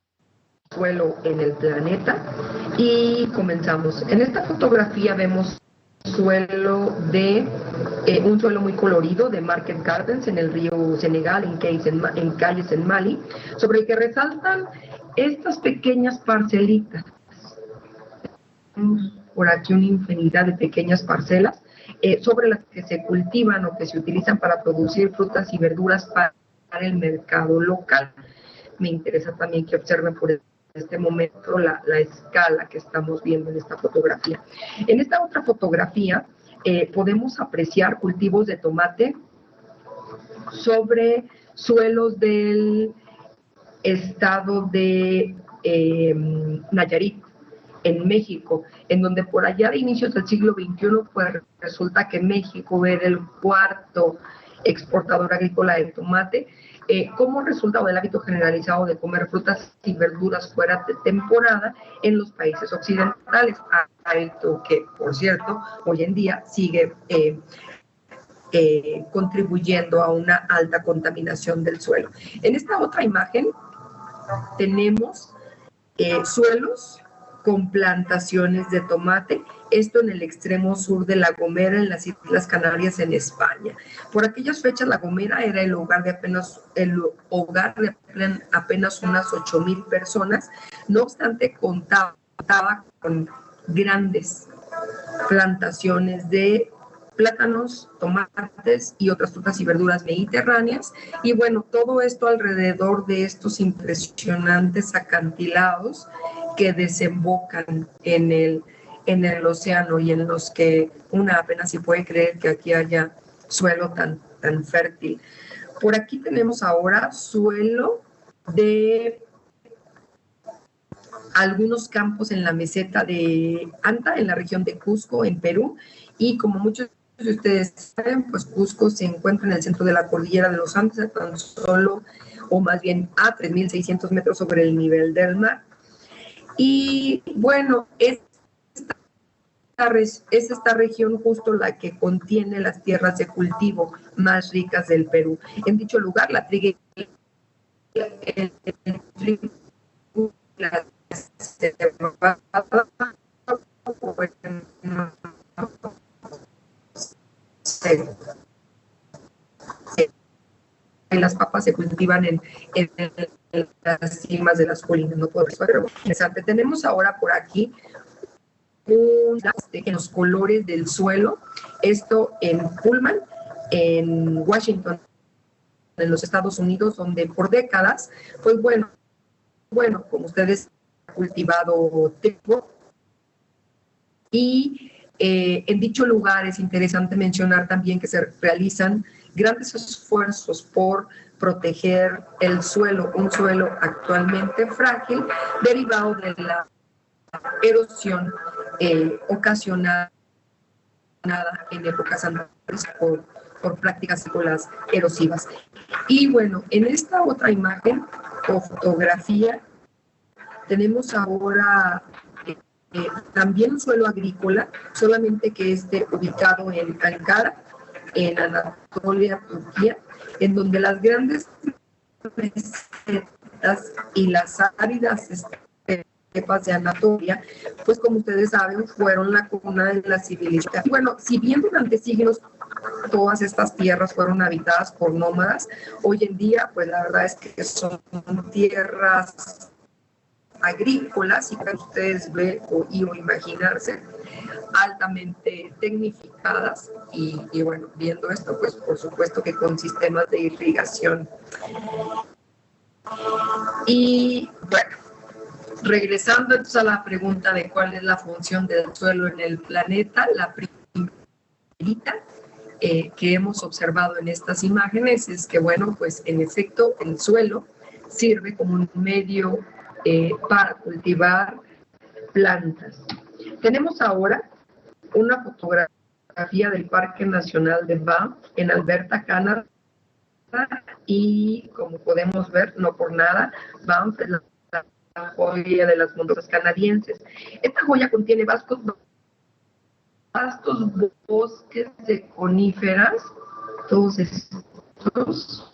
Suelo en el planeta y comenzamos. En esta fotografía vemos suelo de un suelo muy colorido de Market Gardens en el río Senegal, en calles en Mali, sobre el que resaltan estas pequeñas parcelitas. Por aquí una infinidad de pequeñas parcelas sobre las que se cultivan o que se utilizan para producir frutas y verduras para el mercado local. Me interesa también que observen por este momento la escala que estamos viendo en esta fotografía. En esta otra fotografía podemos apreciar cultivos de tomate sobre suelos del estado de Nayarit, en México, en donde por allá de inicios del siglo XXI, pues resulta que México era el cuarto exportador agrícola de tomate, como resultado del hábito generalizado de comer frutas y verduras fuera de temporada en los países occidentales, hábito que, por cierto, hoy en día sigue contribuyendo a una alta contaminación del suelo. En esta otra imagen tenemos suelos con plantaciones de tomate, esto en el extremo sur de La Gomera, en las Islas Canarias, en España. Por aquellas fechas, La Gomera era el hogar de apenas unas 8,000 personas, no obstante contaba con grandes plantaciones de plátanos, tomates y otras frutas y verduras mediterráneas. Y bueno, todo esto alrededor de estos impresionantes acantilados que desembocan en el océano y en los que una apenas si puede creer que aquí haya suelo tan fértil. Por aquí tenemos ahora suelo de algunos campos en la meseta de Anta, en la región de Cusco, en Perú, y como muchos de ustedes saben, pues Cusco se encuentra en el centro de la cordillera de los Andes, tan solo, o más bien a 3,600 metros sobre el nivel del mar. Y bueno, es esta región justo la que contiene las tierras de cultivo más ricas del Perú. En dicho lugar, la trigo, la cebada, las papas se cultivan en las cimas de las colinas, no puedo decir, pero interesante. Tenemos ahora por aquí en los colores del suelo, esto en Pullman, en Washington, en los Estados Unidos, donde por décadas, pues bueno, como ustedes han cultivado trigo, y en dicho lugar es interesante mencionar también que se realizan grandes esfuerzos por proteger el suelo, un suelo actualmente frágil, derivado de la erosión ocasionada en épocas anteriores por prácticas agrícolas erosivas. Y bueno, en esta otra imagen o fotografía tenemos ahora también un suelo agrícola, solamente que esté ubicado en Ankara, en Anatolia, Turquía, en donde las grandes mesetas y las áridas estepas de Anatolia, pues como ustedes saben, fueron la cuna de la civilización. Y bueno, si bien durante siglos todas estas tierras fueron habitadas por nómadas, hoy en día, pues la verdad es que son tierras agrícolas, y que ustedes ven o imaginarse, altamente tecnificadas y bueno, viendo esto, pues por supuesto que con sistemas de irrigación. Y bueno, regresando entonces a la pregunta de cuál es la función del suelo en el planeta, la primerita que hemos observado en estas imágenes es que, bueno, pues en efecto el suelo sirve como un medio para cultivar plantas. Tenemos ahora una fotografía del Parque Nacional de Banff en Alberta, Canadá, y como podemos ver, no por nada, Banff es la joya de las montañas canadienses. Esta joya contiene vastos bosques de coníferas, todos estos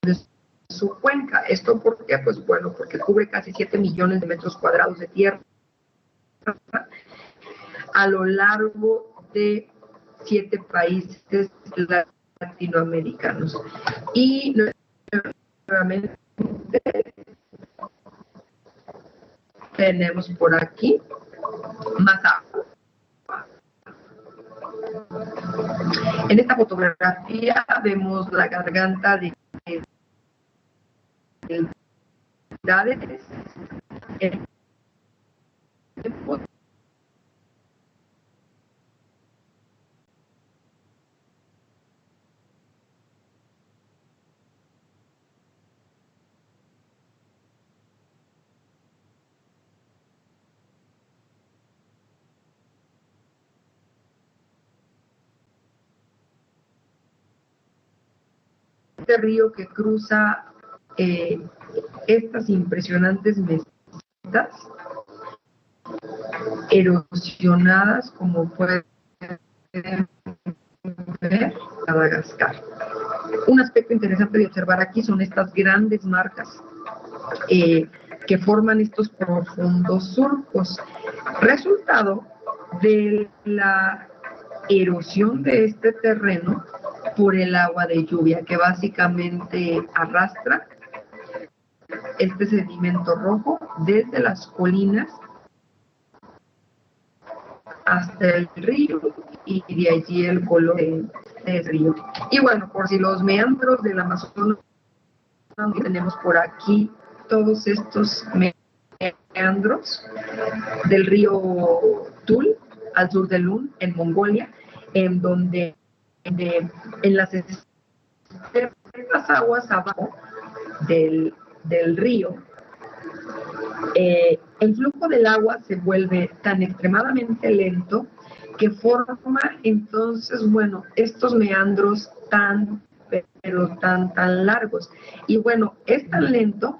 de su cuenca. ¿Esto por qué? Pues bueno, porque cubre casi 7 millones de metros cuadrados de tierra a lo largo de 7 países latinoamericanos. Y nuevamente tenemos por aquí más agua. En esta fotografía vemos la garganta de edades. Este río que cruza estas impresionantes mesetas erosionadas, como pueden ver, Madagascar. Un aspecto interesante de observar aquí son estas grandes marcas que forman estos profundos surcos, resultado de la erosión de este terreno por el agua de lluvia, que básicamente arrastra este sedimento rojo desde las colinas hasta el río, y de allí el color del río. Y bueno, por si los meandros del Amazonas, tenemos por aquí todos estos meandros del río Tul al sur de Lun, en Mongolia, en donde en las aguas abajo del río, el flujo del agua se vuelve tan extremadamente lento que forma entonces, bueno, estos meandros pero tan largos. Y bueno, es tan lento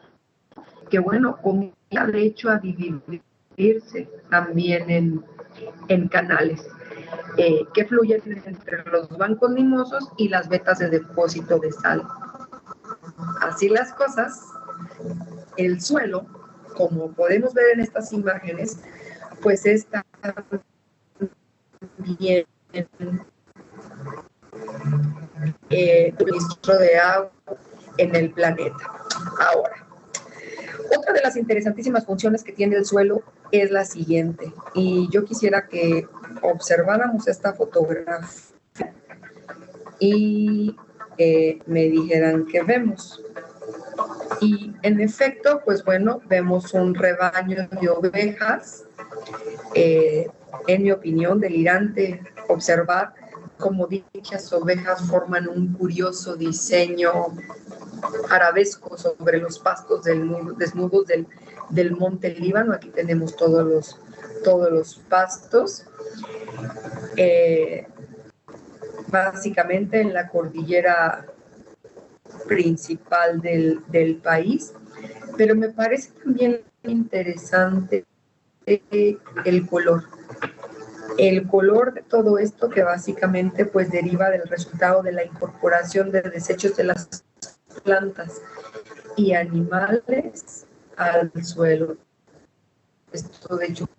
que, bueno, comienza de hecho a dividirse también en canales que fluyen entre los bancos limosos y las vetas de depósito de sal. Así las cosas, el suelo, como podemos ver en estas imágenes, pues está bien suministro de agua en el planeta. Ahora, otra de las interesantísimas funciones que tiene el suelo es la siguiente, y yo quisiera que observáramos esta fotografía y me dijeran qué vemos. Y en efecto, pues bueno, vemos un rebaño de ovejas. En mi opinión, delirante observar cómo dichas ovejas forman un curioso diseño arabesco sobre los pastos desnudos del monte Líbano. Aquí tenemos todos los pastos. Básicamente en la cordillera principal del país, pero me parece también interesante el color de todo esto, que básicamente pues deriva del resultado de la incorporación de desechos de las plantas y animales al suelo. Esto de hecho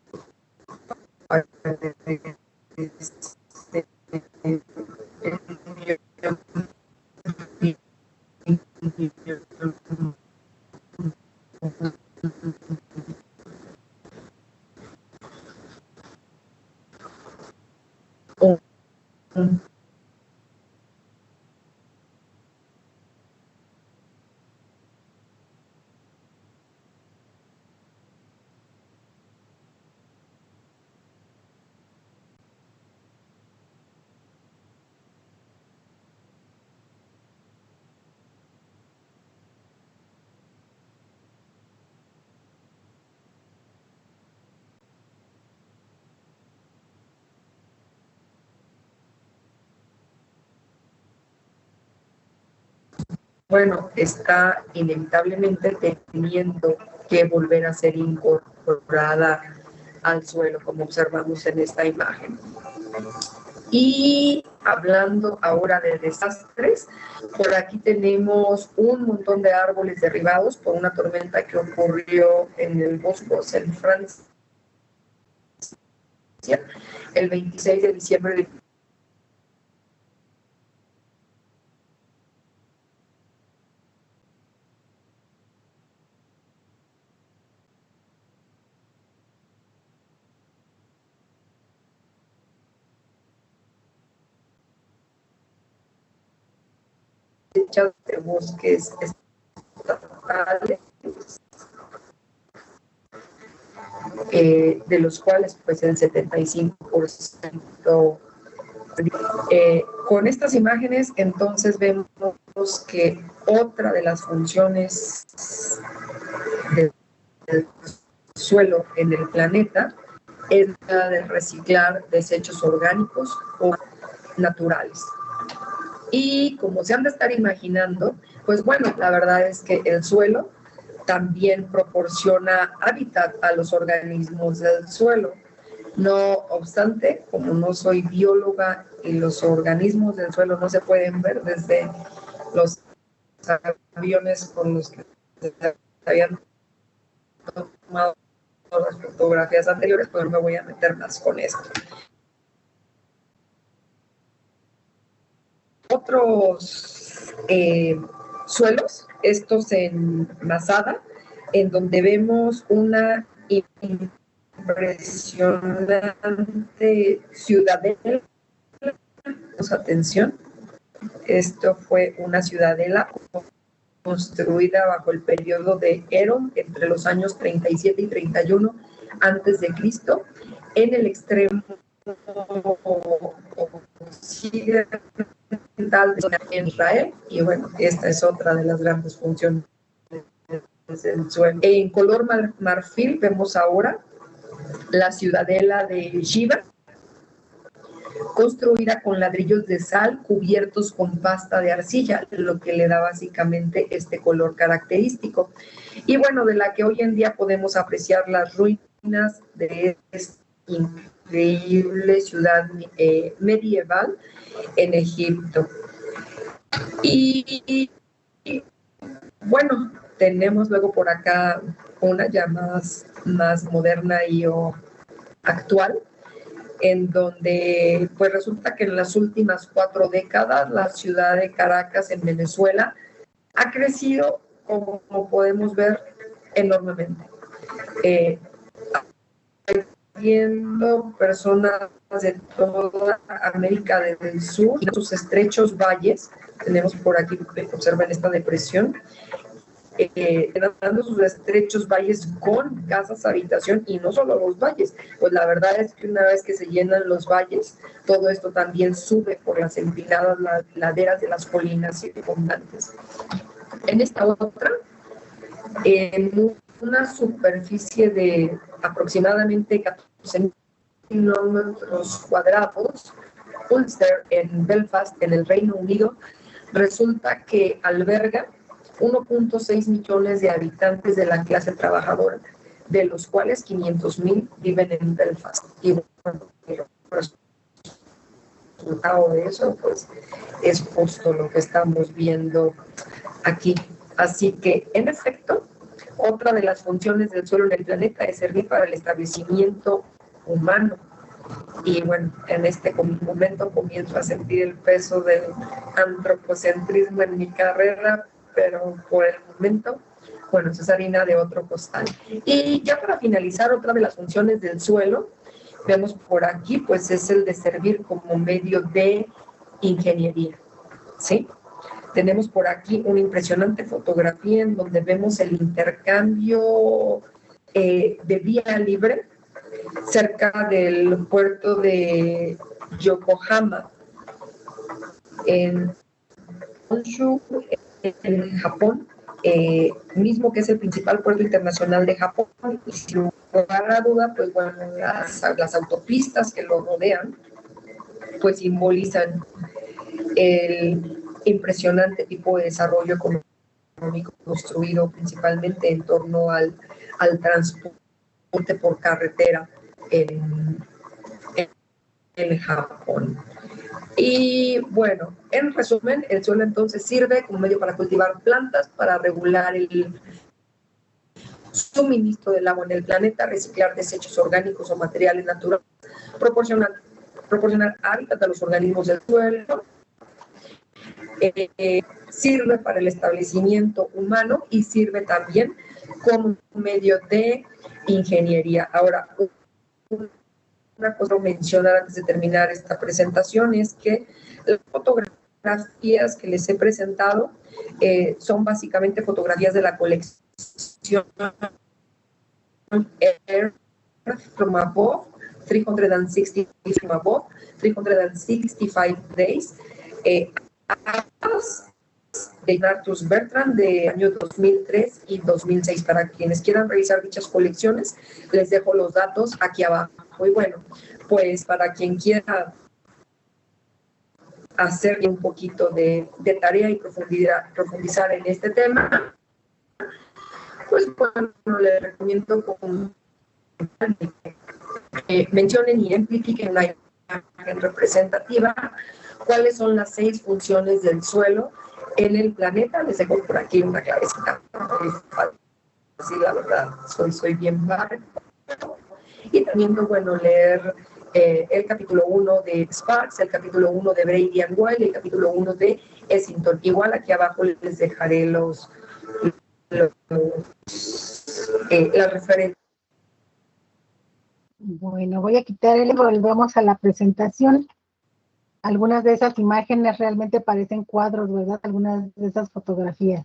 bueno, está inevitablemente teniendo que volver a ser incorporada al suelo, como observamos en esta imagen. Y hablando ahora de desastres, por aquí tenemos un montón de árboles derribados por una tormenta que ocurrió en el Bosphorus, en Francia, el 26 de diciembre de de bosques estatales, de los cuales pues el 75%. Con estas imágenes entonces vemos que otra de las funciones del suelo en el planeta es la de reciclar desechos orgánicos o naturales. Y como se han de estar imaginando, pues bueno, la verdad es que el suelo también proporciona hábitat a los organismos del suelo. No obstante, como no soy bióloga y los organismos del suelo no se pueden ver desde los aviones con los que se habían tomado las fotografías anteriores, pues no me voy a meter más con esto. Otros suelos, estos en Masada, en donde vemos una impresionante ciudadela. Atención, esto fue una ciudadela construida bajo el periodo de Herón entre los años 37 y 31 antes de Cristo, en el extremo occidental de Israel. Y bueno, esta es otra de las grandes funciones del suelo. En color marfil vemos ahora la ciudadela de Shiva, construida con ladrillos de sal cubiertos con pasta de arcilla, lo que le da básicamente este color característico. Y bueno, de la que hoy en día podemos apreciar las ruinas de esta increíble ciudad medieval en Egipto. Y bueno, tenemos luego por acá una ya más moderna y actual, en donde pues resulta que en las últimas 4 décadas la ciudad de Caracas en Venezuela ha crecido, como podemos ver, enormemente. Viendo personas de toda América del Sur, y sus estrechos valles, tenemos por aquí, observen esta depresión, dando sus estrechos valles con casas habitación, y no solo los valles, pues la verdad es que una vez que se llenan los valles, todo esto también sube por las empinadas laderas de las colinas circundantes. En esta otra, en una superficie de aproximadamente 14 kilómetros cuadrados, Ulster, en Belfast, en el Reino Unido, resulta que alberga 1.6 millones de habitantes de la clase trabajadora, de los cuales 500,000 viven en Belfast. Y bueno, el resultado de eso pues es justo lo que estamos viendo aquí. Así que, en efecto, otra de las funciones del suelo en el planeta es servir para el establecimiento humano. Y bueno, en este momento comienzo a sentir el peso del antropocentrismo en mi carrera, pero por el momento, bueno, eso es harina de otro costal. Y ya para finalizar, otra de las funciones del suelo, vemos por aquí, pues es el de servir como medio de ingeniería, ¿sí? Tenemos por aquí una impresionante fotografía en donde vemos el intercambio de vía libre cerca del puerto de Yokohama, en Honshu, en Japón, mismo que es el principal puerto internacional de Japón. Y sin lugar a duda, pues bueno, las autopistas que lo rodean, pues simbolizan impresionante tipo de desarrollo económico construido principalmente en torno al transporte por carretera en Japón. Y bueno, en resumen, el suelo entonces sirve como medio para cultivar plantas, para regular el suministro del agua en el planeta, reciclar desechos orgánicos o materiales naturales, proporcionar hábitat a los organismos del suelo, sirve para el establecimiento humano y sirve también como un medio de ingeniería. Ahora, una cosa a mencionar antes de terminar esta presentación es que las fotografías que les he presentado son básicamente fotografías de la colección Earth from Above, 365 Days, de Arthur Bertrand de años 2003 y 2006. Para quienes quieran revisar dichas colecciones, les dejo los datos aquí abajo. Y bueno, pues para quien quiera hacer un poquito de tarea y profundizar en este tema, pues bueno, les recomiendo que mencionen y ejemplifiquen una imagen representativa cuáles son las 6 funciones del suelo en el planeta. Les dejo por aquí una clavecita. Sí, la verdad, soy bien padre. Y también, bueno, leer el capítulo 1 de Sparks, el capítulo 1 de Brady and Weil, el capítulo 1 de Essington. Igual aquí abajo les dejaré las referencias. Bueno, voy a quitar el y volvemos a la presentación. Algunas de esas imágenes realmente parecen cuadros, ¿verdad? Algunas de esas fotografías.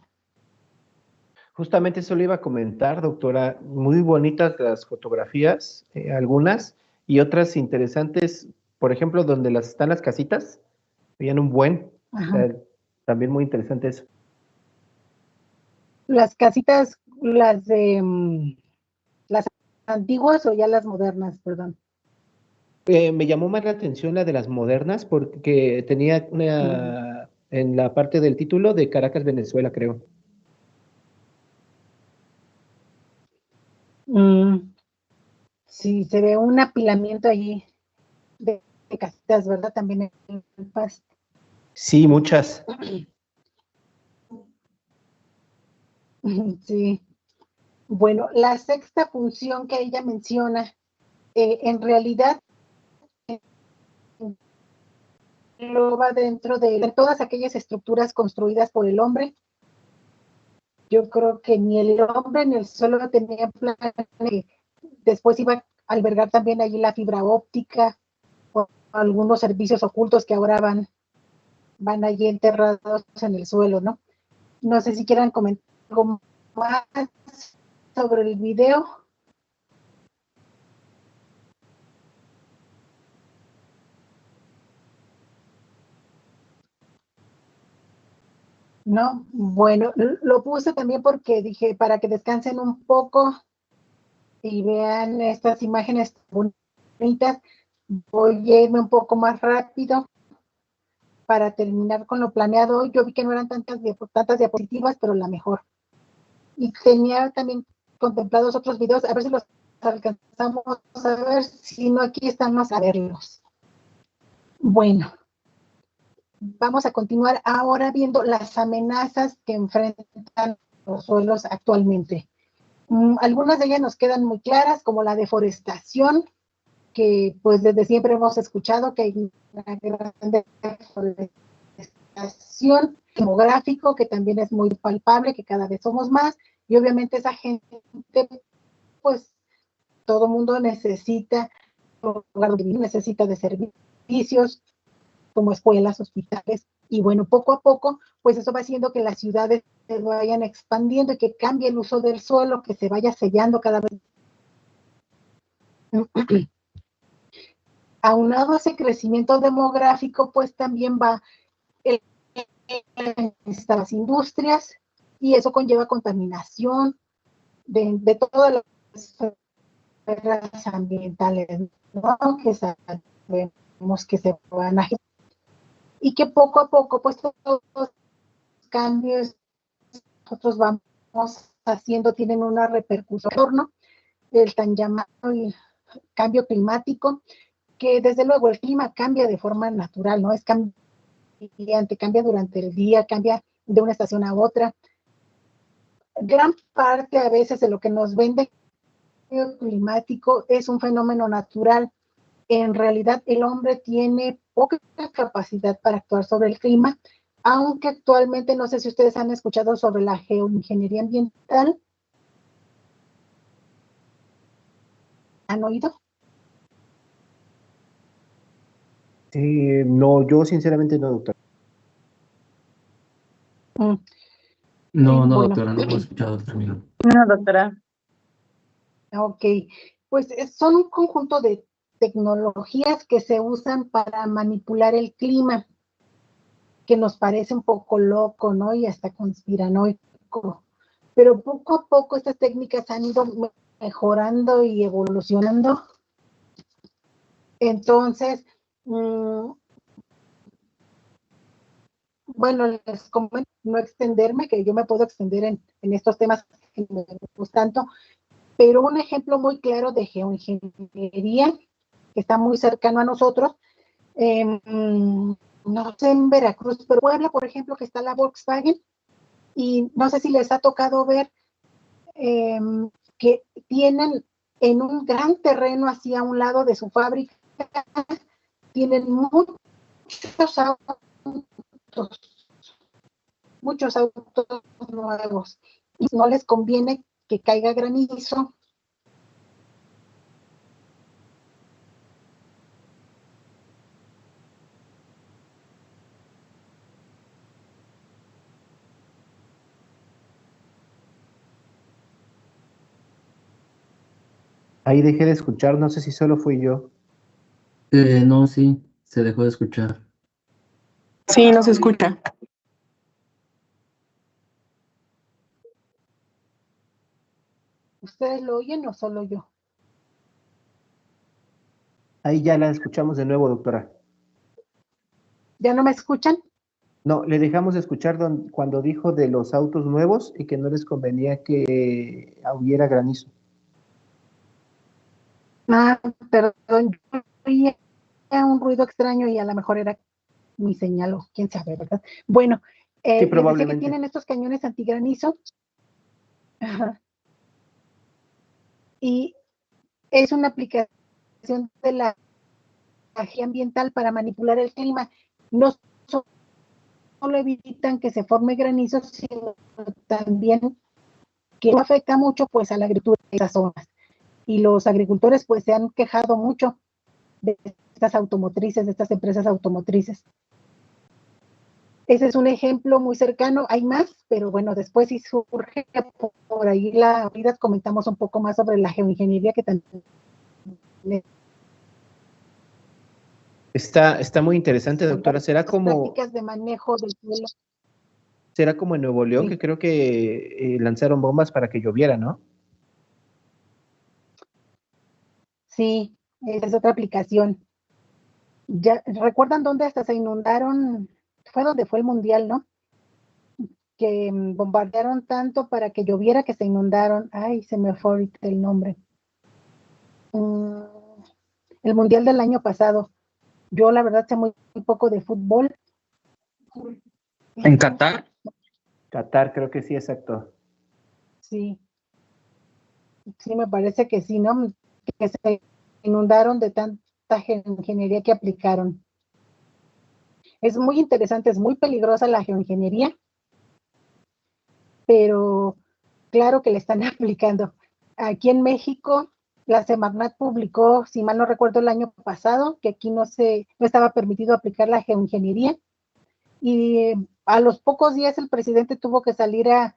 Justamente eso le iba a comentar, doctora. Muy bonitas las fotografías, algunas, y otras interesantes, por ejemplo, donde están las casitas, veían un buen, también muy interesante eso. Las casitas, las de las antiguas o ya las modernas, perdón. Me llamó más la atención la de las modernas porque tenía en la parte del título de Caracas, Venezuela, creo. Sí, se ve un apilamiento allí de casitas, ¿verdad? También en el pasto. Sí, muchas. Sí. Bueno, la sexta función que ella menciona, en realidad, lo va dentro de todas aquellas estructuras construidas por el hombre. Yo creo que ni el hombre ni el suelo tenía plan. Después iba a albergar también allí la fibra óptica o algunos servicios ocultos que ahora van allí enterrados en el suelo, ¿no? No sé si quieran comentar algo más sobre el video. No, bueno, lo puse también porque dije para que descansen un poco y vean estas imágenes bonitas. Voy a irme un poco más rápido para terminar con lo planeado. Yo vi que no eran tantas diapositivas, pero la mejor. Y tenía también contemplados otros videos, a ver si los alcanzamos a ver, si no aquí estamos a verlos. Bueno, vamos a continuar ahora viendo las amenazas que enfrentan los suelos actualmente. Algunas de ellas nos quedan muy claras, como la deforestación, que pues desde siempre hemos escuchado que hay una gran deforestación, demográfico, que también es muy palpable, que cada vez somos más, y obviamente esa gente, pues todo mundo necesita lugar donde vivir, necesita de servicios como escuelas, hospitales, y bueno, poco a poco, pues eso va haciendo que las ciudades se vayan expandiendo y que cambie el uso del suelo, que se vaya sellando cada vez. Aunado a ese crecimiento demográfico, pues también va las industrias, y eso conlleva contaminación de todas las esferas ambientales, ¿no? Que sabemos que se van a y que poco a poco, pues todos los cambios que nosotros vamos haciendo tienen una repercusión en el entorno, el tan llamado cambio climático, que desde luego el clima cambia de forma natural, ¿no? Es cambiante, cambia durante el día, cambia de una estación a otra. Gran parte a veces de lo que nos vende el cambio climático es un fenómeno natural. En realidad el hombre tiene poca capacidad para actuar sobre el clima, aunque actualmente no sé si ustedes han escuchado sobre la geoingeniería ambiental. ¿Han oído? No, yo sinceramente no, doctor. No, no, Bueno, doctora, no hemos escuchado también. No, doctora. ok, pues son un conjunto de tecnologías que se usan para manipular el clima, que nos parece un poco loco, ¿no? Y hasta conspiranoico. Pero poco a poco estas técnicas han ido mejorando y evolucionando. Entonces, bueno, les comento, no extenderme, que yo me puedo extender en estos temas que me gustan tanto, pero un ejemplo muy claro de geoingeniería, que está muy cercano a nosotros, no sé en Veracruz, pero Puebla, por ejemplo, que está la Volkswagen, y no sé si les ha tocado ver que tienen en un gran terreno hacia un lado de su fábrica, tienen muchos autos nuevos, y no les conviene que caiga granizo. Ahí dejé de escuchar, no sé si solo fui yo. No, sí, se dejó de escuchar. Sí, no se escucha. ¿Ustedes lo oyen o solo yo? Ahí ya la escuchamos de nuevo, doctora. ¿Ya no me escuchan? No, le dejamos de escuchar cuando dijo de los autos nuevos y que no les convenía que hubiera granizo. Ah, perdón, yo oía un ruido extraño y a lo mejor era mi señal o quién sabe, ¿verdad? Bueno, Sí, les decía que probablemente. tienen estos cañones antigranizo. Ajá. Y es una aplicación de la energía ambiental para manipular el clima. No solo evitan que se forme granizo, sino también que no afecta mucho pues a la agricultura de esas zonas. Y los agricultores pues se han quejado mucho de estas automotrices, de estas empresas automotrices. Ese es un ejemplo muy cercano, hay más, pero bueno, después si surge por ahí la vida, comentamos un poco más sobre la geoingeniería que también Está muy interesante, doctora. las prácticas de manejo del suelo. Será como en Nuevo León, Sí. que creo que lanzaron bombas para que lloviera, ¿no? Sí, esa es otra aplicación. Ya, ¿recuerdan dónde hasta se inundaron? Fue donde fue el mundial, ¿no? Que bombardearon tanto para que lloviera que se inundaron. Ay, se me fue ahorita el nombre. El mundial del año pasado. Yo la verdad sé muy poco de fútbol. ¿En Qatar? Qatar, creo que sí, exacto. Sí, sí me parece que sí, ¿no? Que se inundaron de tanta geoingeniería que aplicaron. Es muy interesante, es muy peligrosa la geoingeniería, pero claro que le están aplicando. Aquí en México, la Semarnat publicó, si mal no recuerdo, el año pasado, que aquí no estaba permitido aplicar la geoingeniería, y a los pocos días el presidente tuvo que salir a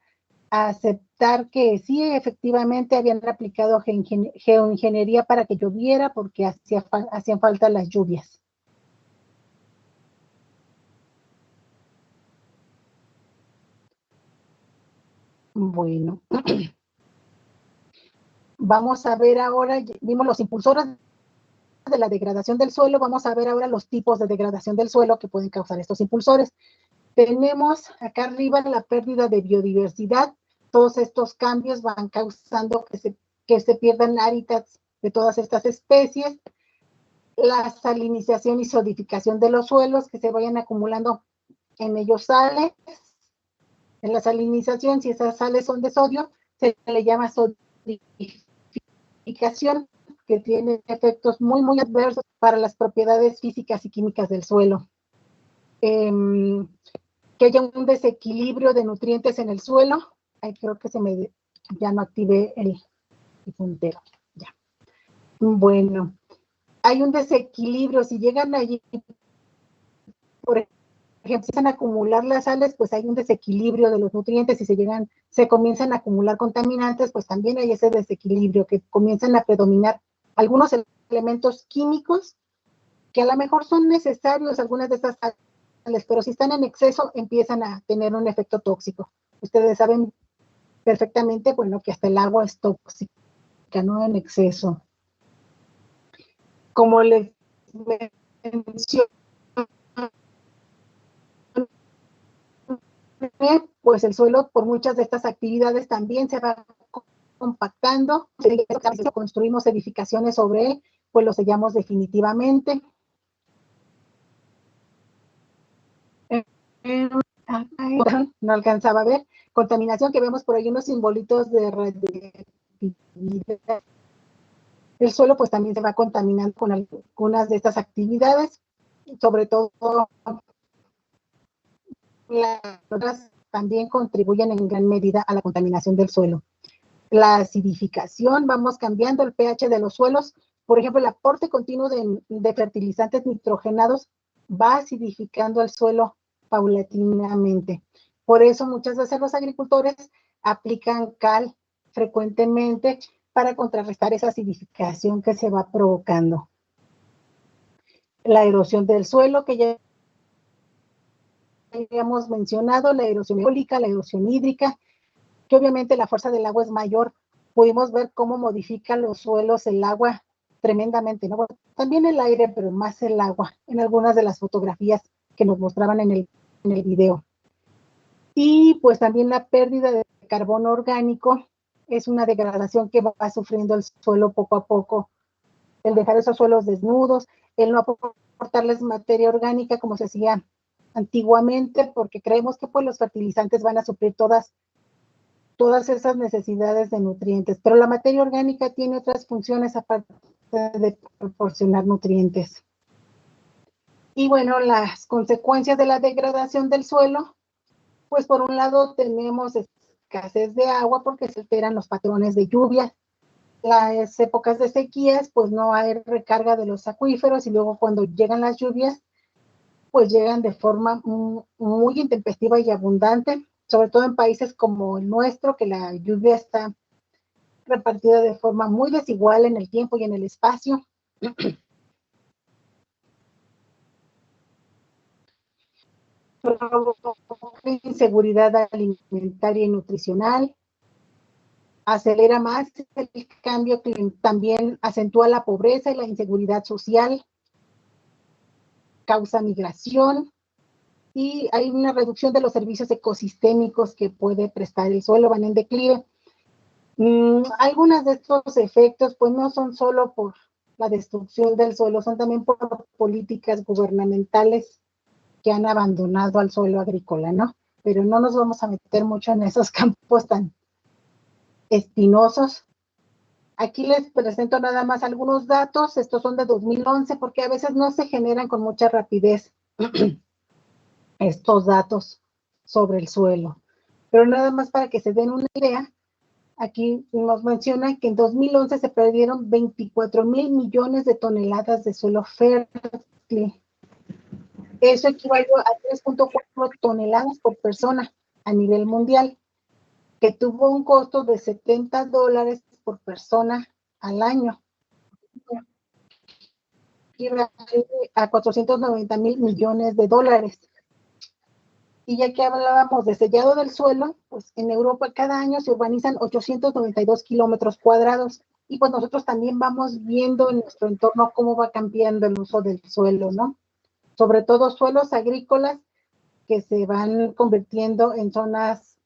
aceptar que sí, efectivamente habían aplicado geoingeniería para que lloviera porque hacían falta las lluvias. Bueno, vamos a ver ahora, vimos los impulsores de la degradación del suelo, vamos a ver ahora los tipos de degradación del suelo que pueden causar estos impulsores. Tenemos acá arriba la pérdida de biodiversidad. Todos estos cambios van causando que se pierdan hábitats de todas estas especies. La salinización y solidificación de los suelos, que se vayan acumulando en ellos sales. En la salinización, si esas sales son de sodio, se le llama solidificación, que tiene efectos muy, muy adversos para las propiedades físicas y químicas del suelo. Que haya un desequilibrio de nutrientes en el suelo. Ay, creo que ya no activé el puntero. Ya. Bueno, hay un desequilibrio. Si llegan allí, por ejemplo, empiezan a acumular las sales, pues hay un desequilibrio de los nutrientes. Y se comienzan a acumular contaminantes, pues también hay ese desequilibrio, que comienzan a predominar algunos elementos químicos que a lo mejor son necesarios, algunas de estas sales, pero si están en exceso empiezan a tener un efecto tóxico. Ustedes saben perfectamente, bueno, que hasta el agua es tóxica, ¿no? En exceso. Como les mencioné, pues el suelo por muchas de estas actividades también se va compactando. Si construimos edificaciones sobre él, pues lo sellamos definitivamente. No alcanzaba a ver. Contaminación, que vemos por ahí unos simbolitos de radioactividad. El suelo pues también se va contaminando con algunas de estas actividades, sobre todo las otras también contribuyen en gran medida a la contaminación del suelo. La acidificación, vamos cambiando el pH de los suelos. Por ejemplo, el aporte continuo de fertilizantes nitrogenados va acidificando el suelo paulatinamente. Por eso muchas veces los agricultores aplican cal frecuentemente para contrarrestar esa acidificación que se va provocando. La erosión del suelo, que ya habíamos mencionado, la erosión eólica, la erosión hídrica, que obviamente la fuerza del agua es mayor. Pudimos ver cómo modifica los suelos el agua tremendamente, ¿no? Bueno, también el aire, pero más el agua, en algunas de las fotografías que nos mostraban en el video. Y pues también la pérdida de carbono orgánico es una degradación que va sufriendo el suelo poco a poco. El dejar esos suelos desnudos, el no aportarles materia orgánica como se hacía antiguamente, porque creemos que pues los fertilizantes van a suplir todas esas necesidades de nutrientes, pero la materia orgánica tiene otras funciones aparte de proporcionar nutrientes. Y bueno, las consecuencias de la degradación del suelo, pues por un lado tenemos escasez de agua porque se alteran los patrones de lluvia. Las épocas de sequías, pues no hay recarga de los acuíferos, y luego cuando llegan las lluvias, pues llegan de forma muy intempestiva y abundante, sobre todo en países como el nuestro, que la lluvia está repartida de forma muy desigual en el tiempo y en el espacio. Inseguridad alimentaria y nutricional, acelera más el cambio climático, también acentúa la pobreza y la inseguridad social, causa migración, y hay una reducción de los servicios ecosistémicos que puede prestar el suelo, van en declive. Algunos de estos efectos pues no son solo por la destrucción del suelo, son también por políticas gubernamentales que han abandonado al suelo agrícola, ¿no? Pero no nos vamos a meter mucho en esos campos tan espinosos. Aquí les presento nada más algunos datos. Estos son de 2011, porque a veces no se generan con mucha rapidez estos datos sobre el suelo. Pero nada más para que se den una idea, aquí nos menciona que en 2011 se perdieron 24,000 millones de toneladas de suelo fértil. Eso equivale a 3.4 toneladas por persona a nivel mundial, que tuvo un costo de $70 por persona al año. A 490,000 millones de dólares. Y ya que hablábamos de sellado del suelo, pues en Europa cada año se urbanizan 892 kilómetros cuadrados. y pues nosotros también vamos viendo en nuestro entorno cómo va cambiando el uso del suelo, ¿no? Sobre todo suelos agrícolas que se van convirtiendo en zonas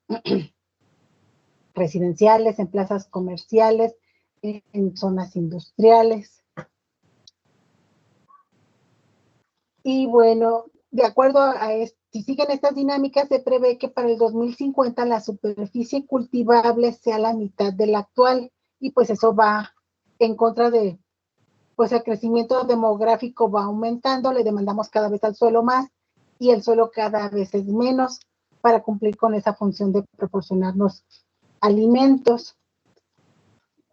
residenciales, en plazas comerciales, en zonas industriales. Y bueno, de acuerdo a si siguen estas dinámicas, se prevé que para el 2050 la superficie cultivable sea la mitad de la actual, y pues eso va en contra de, pues el crecimiento demográfico va aumentando, le demandamos cada vez al suelo más, y el suelo cada vez es menos para cumplir con esa función de proporcionarnos alimentos.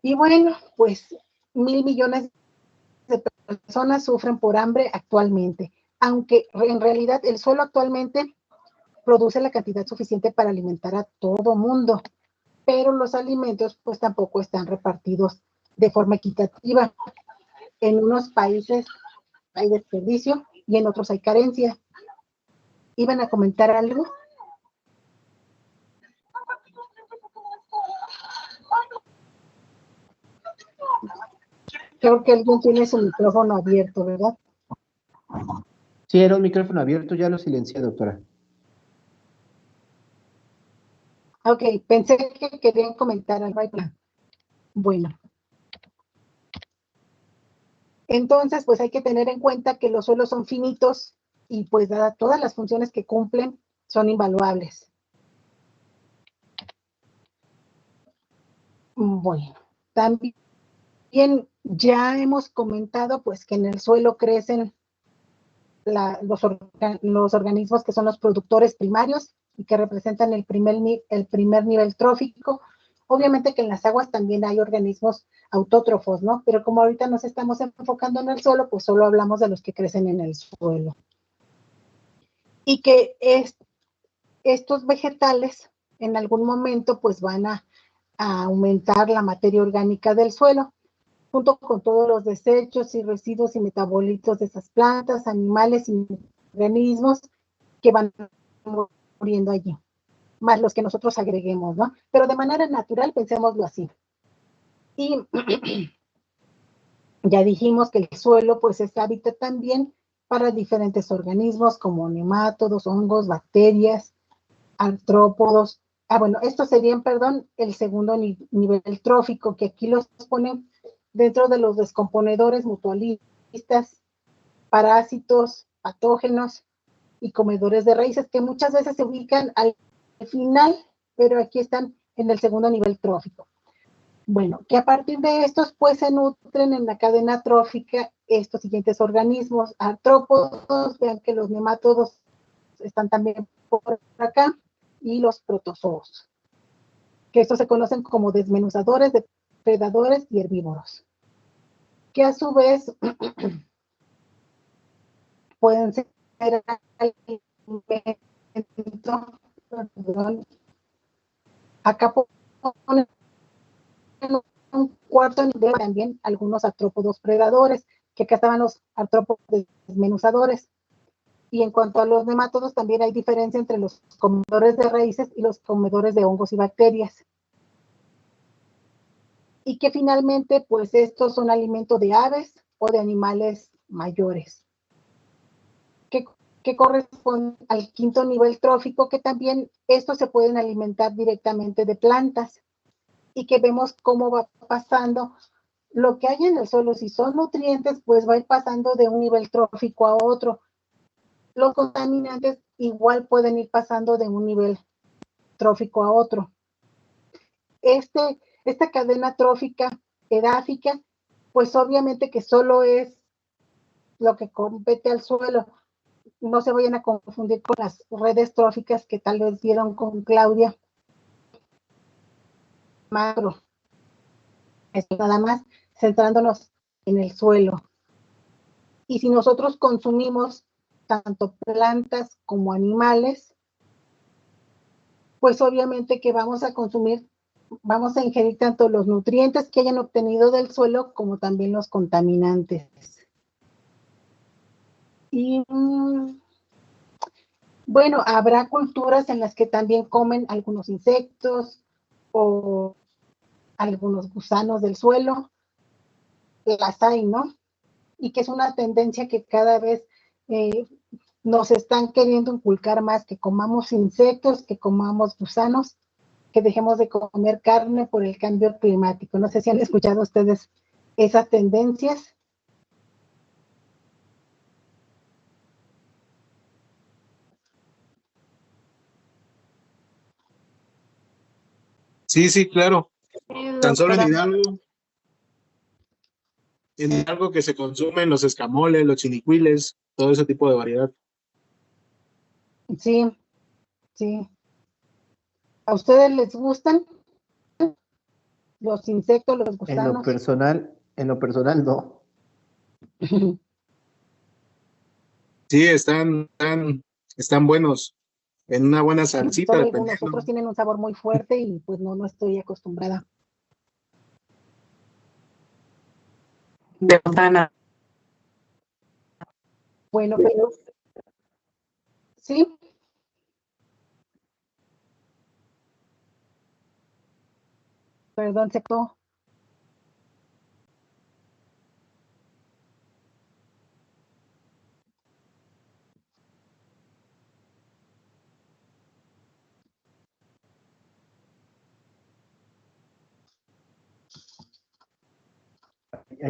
Y bueno, pues 1.000 millones de personas sufren por hambre actualmente, aunque en realidad el suelo actualmente produce la cantidad suficiente para alimentar a todo mundo, pero los alimentos pues tampoco están repartidos de forma equitativa. En unos países hay desperdicio y en otros hay carencia. ¿Iban a comentar algo? Creo que alguien tiene su micrófono abierto, ¿verdad? Sí, era un micrófono abierto, ya lo silencié, doctora. Ok, pensé que querían comentar algo. Bueno. Entonces, pues hay que tener en cuenta que los suelos son finitos y pues dadas todas las funciones que cumplen, son invaluables. Bueno, también ya hemos comentado pues que en el suelo crecen los organismos que son los productores primarios y que representan el primer nivel trófico. Obviamente que en las aguas también hay organismos autótrofos, ¿no? Pero como ahorita nos estamos enfocando en el suelo, pues solo hablamos de los que crecen en el suelo. Y que estos vegetales en algún momento pues van a aumentar la materia orgánica del suelo, junto con todos los desechos y residuos y metabolitos de esas plantas, animales y organismos que van muriendo allí, más los que nosotros agreguemos, ¿no? Pero de manera natural, pensémoslo así. Y ya dijimos que el suelo, pues, es hábitat también para diferentes organismos como nemátodos, hongos, bacterias, artrópodos. Bueno, estos serían, perdón, el segundo nivel trófico, que aquí los ponen dentro de los descomponedores mutualistas, parásitos, patógenos y comedores de raíces, que muchas veces se ubican al final, pero aquí están en el segundo nivel trófico. Bueno, que a partir de estos, pues se nutren en la cadena trófica estos siguientes organismos: artrópodos, vean que los nemátodos están también por acá, y los protozoos, que estos se conocen como desmenuzadores, depredadores y herbívoros, que a su vez pueden ser alimento, perdón, acá ponen un cuarto nivel también algunos artrópodos predadores, que acá estaban los artrópodos desmenuzadores. Y en cuanto a los nemátodos, también hay diferencia entre los comedores de raíces y los comedores de hongos y bacterias. Y que finalmente, pues estos son alimento de aves o de animales mayores, que corresponde al quinto nivel trófico, que también estos se pueden alimentar directamente de plantas, y que vemos cómo va pasando lo que hay en el suelo. Si son nutrientes, pues va a ir pasando de un nivel trófico a otro. Los contaminantes igual pueden ir pasando de un nivel trófico a otro. Esta cadena trófica edáfica, pues obviamente que solo es lo que compete al suelo. No se vayan a confundir con las redes tróficas que tal vez vieron con Claudia. Macro. Esto nada más centrándonos en el suelo. Y si nosotros consumimos tanto plantas como animales, pues obviamente que vamos a ingerir tanto los nutrientes que hayan obtenido del suelo como también los contaminantes. Y bueno, habrá culturas en las que también comen algunos insectos o algunos gusanos del suelo, las hay, ¿no? Y que es una tendencia que cada vez nos están queriendo inculcar más, que comamos insectos, que comamos gusanos, que dejemos de comer carne por el cambio climático. No sé si han escuchado ustedes esas tendencias. Sí, sí, claro. Tan solo Doctora. En Hidalgo que se consumen los escamoles, los chinicuiles, todo ese tipo de variedad. Sí, sí. ¿A ustedes les gustan los insectos, los gusanos? En lo personal no. Sí, están buenos. En una buena salsita, Solo algunos dependiendo. otros tienen un sabor muy fuerte y pues no estoy acostumbrada. De botana. Bueno, pero sí. Perdón, secó.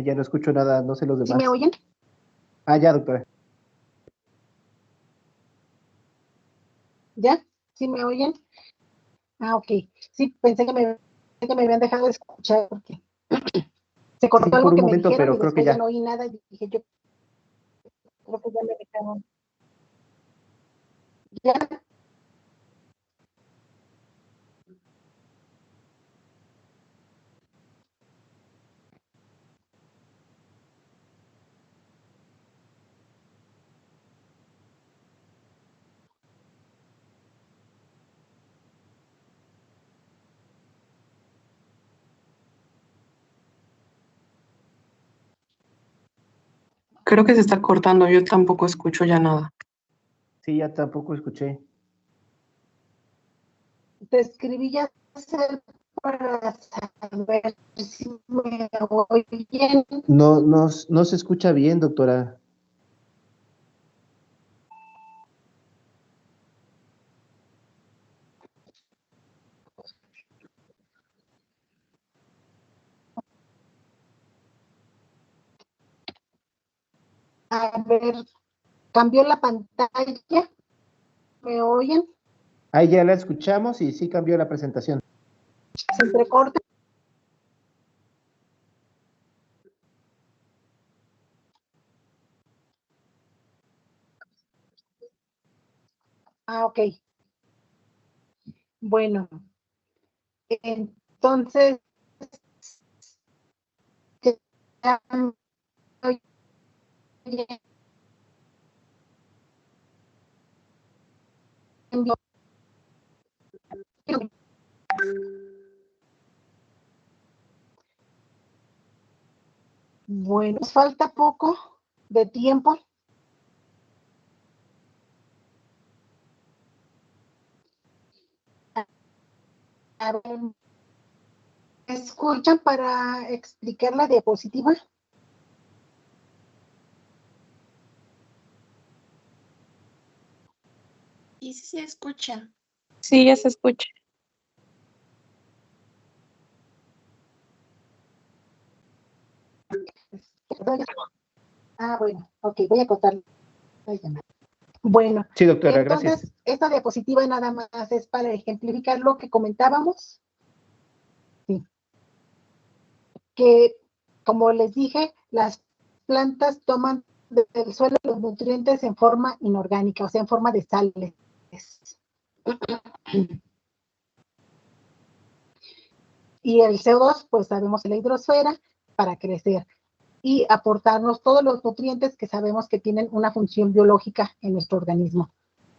Ya no escucho nada, no sé los ¿Sí me demás. oyen? Ya, doctora. ¿Ya? ¿Sí me oyen? Ok. Sí, pensé que me habían dejado de escuchar porque se cortó Sí, por algo un que me momento, dijeron pero y creo que después ya ya. no oí nada y dije, yo creo que ya me dejaron. Ya, Creo que se está cortando, yo tampoco escucho ya nada. Sí, ya tampoco escuché. te escribí ya para saber si me oyen. No se escucha bien, doctora. A ver, cambió la pantalla. ¿Me oyen? Ahí ya la escuchamos y sí cambió la presentación. ¿Se entrecorta? Ok. Bueno, entonces, ya me oyen. Bueno, nos falta poco de tiempo. A ver, ¿me escuchan para explicar la diapositiva? Y sí se escucha. Sí, ya se escucha. Bueno, ok, voy a cortar la llamada. Bueno, Sí, doctora, entonces, gracias. esta diapositiva nada más es para ejemplificar lo que comentábamos. Sí. Que, como les dije, las plantas toman del suelo los nutrientes en forma inorgánica, o sea, en forma de sales. Y el CO2, pues sabemos, en la hidrosfera para crecer y aportarnos todos los nutrientes que sabemos que tienen una función biológica en nuestro organismo.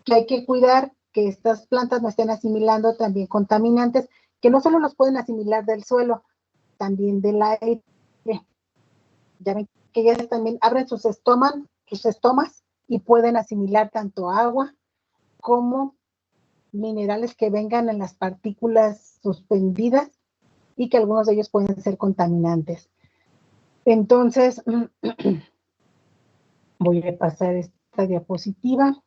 Que hay que cuidar que estas plantas no estén asimilando también contaminantes, que no solo los pueden asimilar del suelo, también del aire. Ya ven que ellas también abren sus estomas y pueden asimilar tanto agua como minerales que vengan en las partículas suspendidas y que algunos de ellos pueden ser contaminantes. Entonces, voy a pasar esta diapositiva.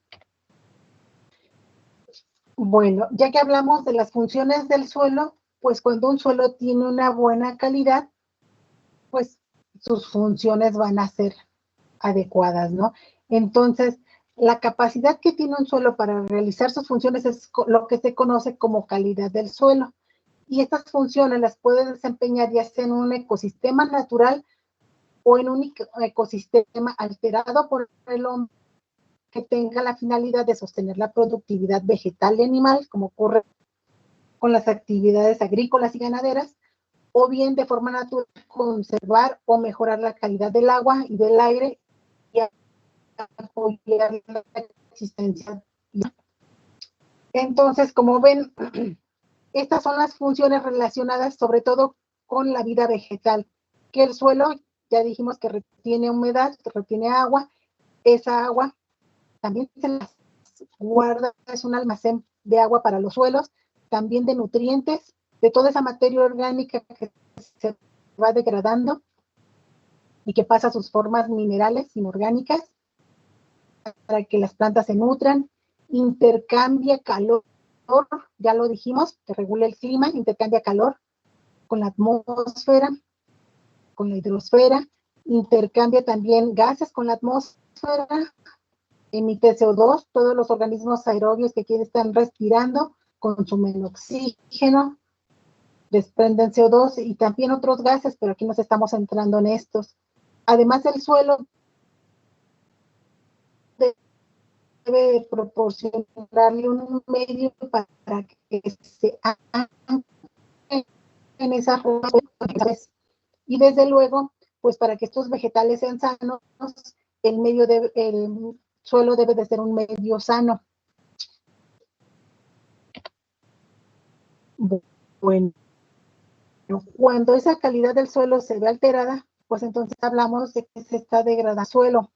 Bueno, ya que hablamos de las funciones del suelo, pues cuando un suelo tiene una buena calidad, pues sus funciones van a ser adecuadas, ¿no? Entonces, la capacidad que tiene un suelo para realizar sus funciones es lo que se conoce como calidad del suelo. Y estas funciones las puede desempeñar ya sea en un ecosistema natural o en un ecosistema alterado por el hombre que tenga la finalidad de sostener la productividad vegetal y animal, como ocurre con las actividades agrícolas y ganaderas, o bien de forma natural conservar o mejorar la calidad del agua y del aire y apoyar la existencia. Entonces, como ven, estas son las funciones relacionadas sobre todo con la vida vegetal, que el suelo, ya dijimos que retiene humedad, que retiene agua, esa agua también se las guarda, es un almacén de agua para los suelos, también de nutrientes, de toda esa materia orgánica que se va degradando y que pasa a sus formas minerales inorgánicas para que las plantas se nutran, intercambia calor, ya lo dijimos, que regula el clima, intercambia calor con la atmósfera, con la hidrosfera, intercambia también gases con la atmósfera, emite CO2, todos los organismos aerobios que están respirando consumen oxígeno, desprenden CO2 y también otros gases, pero aquí nos estamos centrando en estos. Además, el suelo debe proporcionarle un medio para que se anclen en esas rocas. Y desde luego, pues para que estos vegetales sean sanos, el suelo debe de ser un medio sano. Bueno, cuando esa calidad del suelo se ve alterada, pues entonces hablamos de que se está degradando el suelo.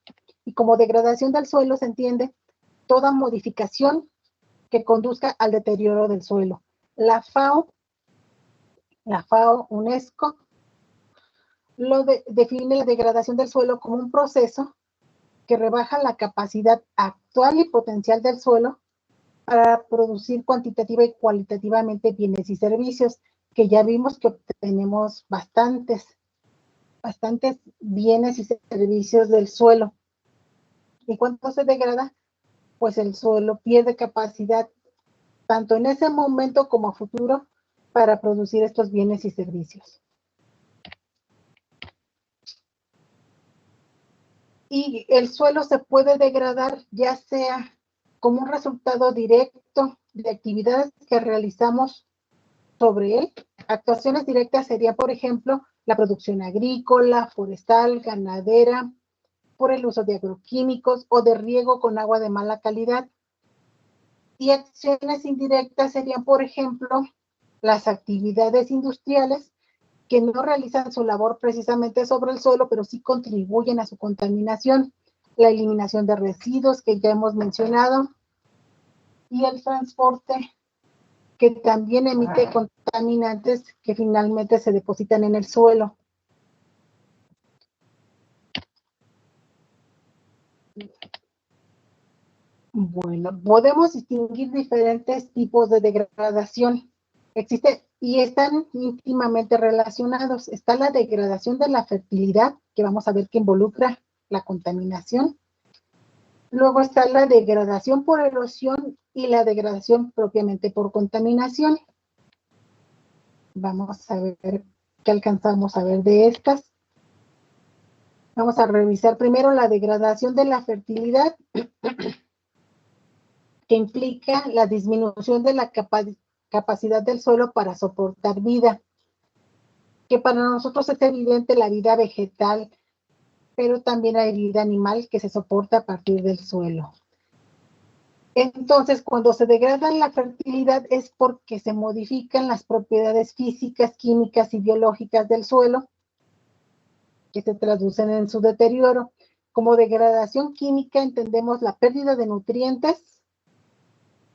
Y como degradación del suelo se entiende toda modificación que conduzca al deterioro del suelo. La FAO, UNESCO, define la degradación del suelo como un proceso que rebaja la capacidad actual y potencial del suelo para producir cuantitativa y cualitativamente bienes y servicios, que ya vimos que obtenemos bastantes bienes y servicios del suelo. Y cuando se degrada, pues el suelo pierde capacidad, tanto en ese momento como a futuro, para producir estos bienes y servicios. Y el suelo se puede degradar ya sea como un resultado directo de actividades que realizamos sobre él. Actuaciones directas sería, por ejemplo, la producción agrícola, forestal, ganadera, por el uso de agroquímicos o de riego con agua de mala calidad. Y acciones indirectas serían, por ejemplo, las actividades industriales que no realizan su labor precisamente sobre el suelo, pero sí contribuyen a su contaminación, la eliminación de residuos que ya hemos mencionado, y el transporte que también emite contaminantes que finalmente se depositan en el suelo. Bueno, podemos distinguir diferentes tipos de degradación. Existe y están íntimamente relacionados. Está la degradación de la fertilidad, que vamos a ver que involucra la contaminación. Luego está la degradación por erosión y la degradación propiamente por contaminación. Vamos a ver qué alcanzamos a ver de estas. Vamos a revisar primero la degradación de la fertilidad, que implica la disminución de la capacidad del suelo para soportar vida, que para nosotros es evidente la vida vegetal, pero también hay vida animal que se soporta a partir del suelo. Entonces, cuando se degrada la fertilidad es porque se modifican las propiedades físicas, químicas y biológicas del suelo, que se traducen en su deterioro. Como degradación química entendemos la pérdida de nutrientes,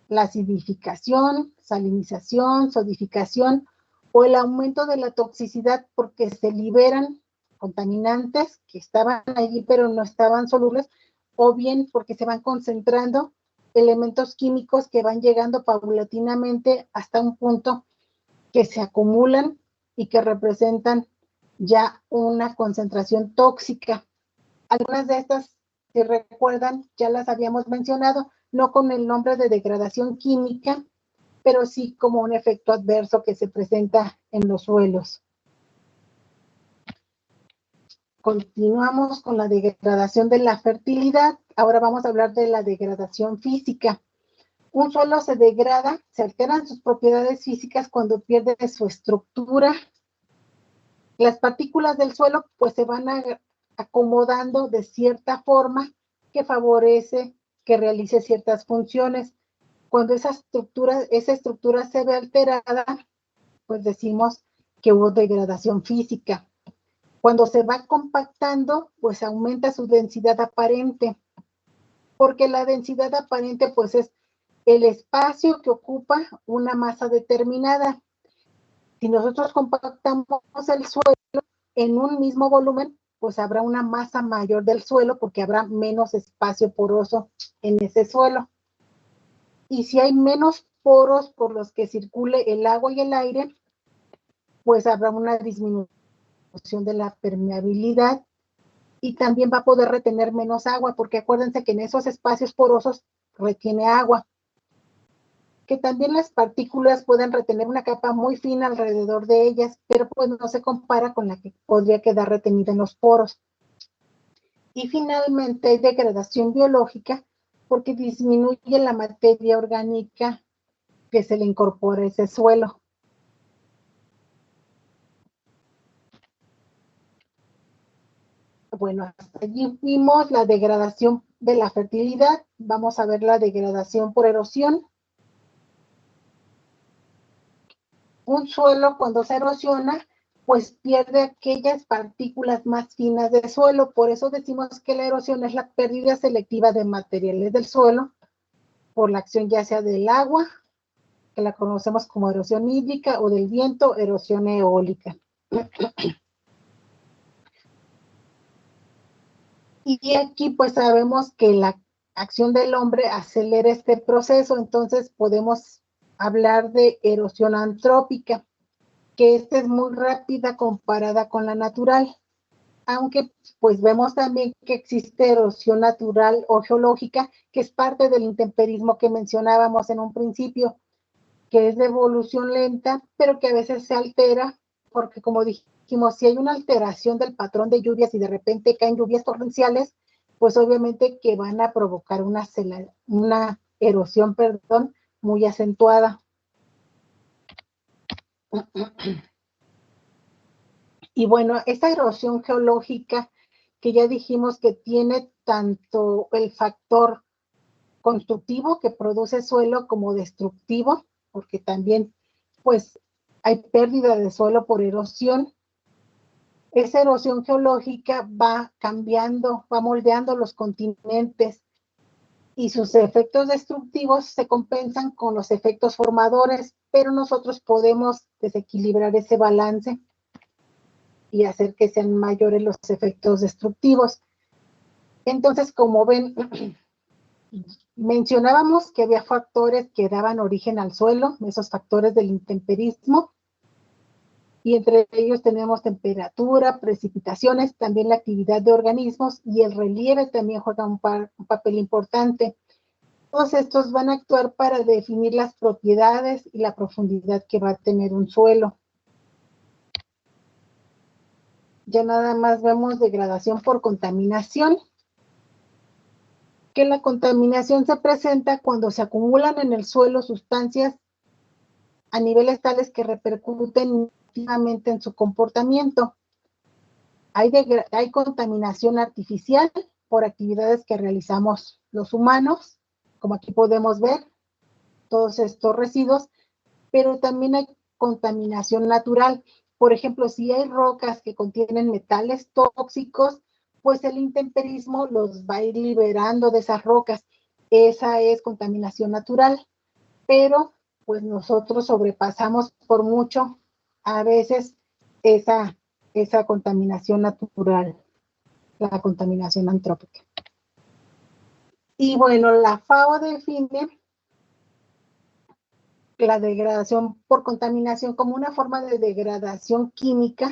la acidificación, salinización, sodificación o el aumento de la toxicidad porque se liberan contaminantes que estaban allí pero no estaban solubles, o bien porque se van concentrando elementos químicos que van llegando paulatinamente hasta un punto que se acumulan y que representan ya una concentración tóxica. Algunas de estas, si recuerdan, ya las habíamos mencionado, no con el nombre de degradación química, pero sí como un efecto adverso que se presenta en los suelos. Continuamos con la degradación de la fertilidad. Ahora vamos a hablar de la degradación física. Un suelo se degrada, se alteran sus propiedades físicas cuando pierde su estructura. Las partículas del suelo pues se van acomodando de cierta forma que favorece que realice ciertas funciones. Cuando esa estructura se ve alterada, pues decimos que hubo degradación física. Cuando se va compactando, pues aumenta su densidad aparente, porque la densidad aparente pues es el espacio que ocupa una masa determinada. Si nosotros compactamos el suelo en un mismo volumen, pues habrá una masa mayor del suelo porque habrá menos espacio poroso en ese suelo. Y si hay menos poros por los que circule el agua y el aire, pues habrá una disminución de la permeabilidad y también va a poder retener menos agua, porque acuérdense que en esos espacios porosos retiene agua. Que también las partículas pueden retener una capa muy fina alrededor de ellas, pero pues no se compara con la que podría quedar retenida en los poros. Y finalmente hay degradación biológica, porque disminuye la materia orgánica que se le incorpora a ese suelo. Bueno, hasta allí vimos la degradación de la fertilidad. Vamos a ver la degradación por erosión. Un suelo cuando se erosiona, pues pierde aquellas partículas más finas del suelo. Por eso decimos que la erosión es la pérdida selectiva de materiales del suelo por la acción ya sea del agua, que la conocemos como erosión hídrica, o del viento, erosión eólica. Y aquí pues sabemos que la acción del hombre acelera este proceso, entonces podemos hablar de erosión antrópica, que esta es muy rápida comparada con la natural, aunque pues vemos también que existe erosión natural o geológica, que es parte del intemperismo que mencionábamos en un principio, que es de evolución lenta, pero que a veces se altera, porque como dijimos, si hay una alteración del patrón de lluvias y de repente caen lluvias torrenciales, pues obviamente que van a provocar una erosión, muy acentuada. Y bueno, esta erosión geológica que ya dijimos que tiene tanto el factor constructivo que produce suelo como destructivo, porque también pues hay pérdida de suelo por erosión. Esa erosión geológica va cambiando, va moldeando los continentes y sus efectos destructivos se compensan con los efectos formadores, pero nosotros podemos desequilibrar ese balance y hacer que sean mayores los efectos destructivos. Entonces, como ven, mencionábamos que había factores que daban origen al suelo, esos factores del intemperismo, y entre ellos tenemos temperatura, precipitaciones, también la actividad de organismos y el relieve también juega un papel importante. Todos estos van a actuar para definir las propiedades y la profundidad que va a tener un suelo. Ya nada más vemos degradación por contaminación, que la contaminación se presenta cuando se acumulan en el suelo sustancias a niveles tales que repercuten negativamente en su comportamiento. Hay contaminación artificial por actividades que realizamos los humanos, como aquí podemos ver, todos estos residuos, pero también hay contaminación natural. Por ejemplo, si hay rocas que contienen metales tóxicos, pues el intemperismo los va a ir liberando de esas rocas. Esa es contaminación natural, pero pues nosotros sobrepasamos por mucho a veces esa esa contaminación natural, la contaminación antrópica. Y bueno, la FAO define la degradación por contaminación como una forma de degradación química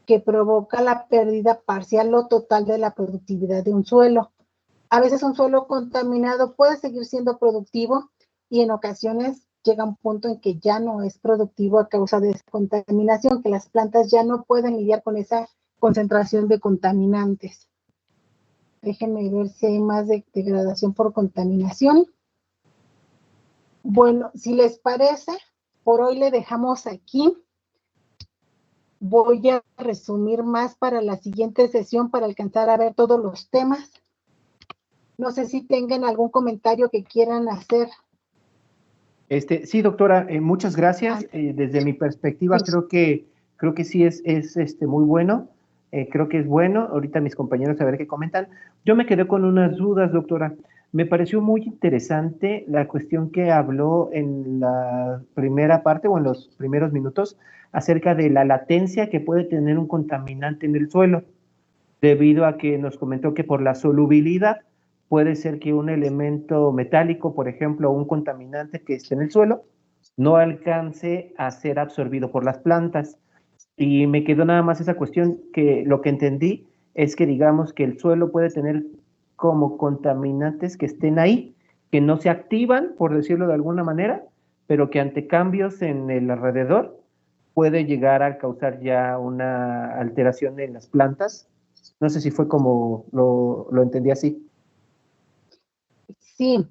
que provoca la pérdida parcial o total de la productividad de un suelo. A veces un suelo contaminado puede seguir siendo productivo y en ocasiones llega un punto en que ya no es productivo a causa de esa contaminación, que las plantas ya no pueden lidiar con esa concentración de contaminantes. Déjenme ver si hay más de degradación por contaminación. Bueno, si les parece, por hoy le dejamos aquí. Voy a resumir más para la siguiente sesión para alcanzar a ver todos los temas. No sé si tengan algún comentario que quieran hacer. Sí, doctora, muchas gracias. Desde mi perspectiva, Sí. creo que sí es muy bueno. Creo que es bueno. Ahorita mis compañeros a ver qué comentan. Yo me quedé con unas dudas, doctora. Me pareció muy interesante la cuestión que habló en la primera parte o en los primeros minutos acerca de la latencia que puede tener un contaminante en el suelo, debido a que nos comentó que por la solubilidad puede ser que un elemento metálico, por ejemplo, o un contaminante que esté en el suelo, no alcance a ser absorbido por las plantas. Y me quedó nada más esa cuestión, que lo que entendí es que digamos que el suelo puede tener como contaminantes que estén ahí, que no se activan, por decirlo de alguna manera, pero que ante cambios en el alrededor puede llegar a causar ya una alteración en las plantas. No sé si fue como lo entendí así. Sí,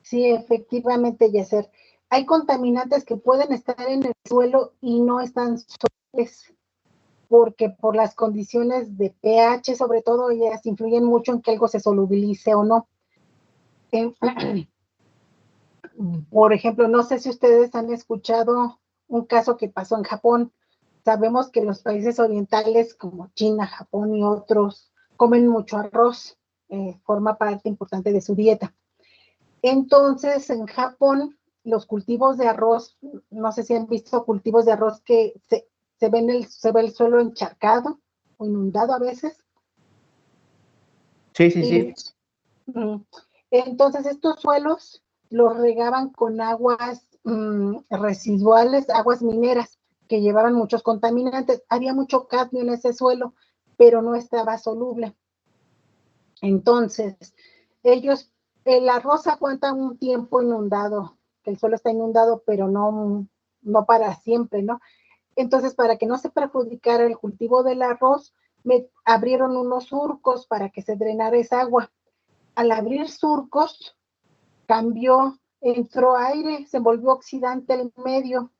sí, efectivamente, Yacer. Hay contaminantes que pueden estar en el suelo y no están solubles, porque por las condiciones de pH, sobre todo, ellas influyen mucho en que algo se solubilice o no. Por ejemplo, no sé si ustedes han escuchado un caso que pasó en Japón. Sabemos que los países orientales como China, Japón y otros comen mucho arroz, forma parte importante de su dieta. Entonces, en Japón, los cultivos de arroz, no sé si han visto cultivos de arroz que se ve el suelo encharcado o inundado a veces. Sí, sí, sí. Entonces, estos suelos los regaban con aguas residuales, aguas mineras, que llevaban muchos contaminantes. Había mucho cadmio en ese suelo, pero no estaba soluble. Entonces, el arroz aguanta un tiempo inundado, que el suelo está inundado, pero no para siempre, ¿no? Entonces, para que no se perjudicara el cultivo del arroz, me abrieron unos surcos para que se drenara esa agua. Al abrir surcos, entró aire, se volvió oxidante el medio.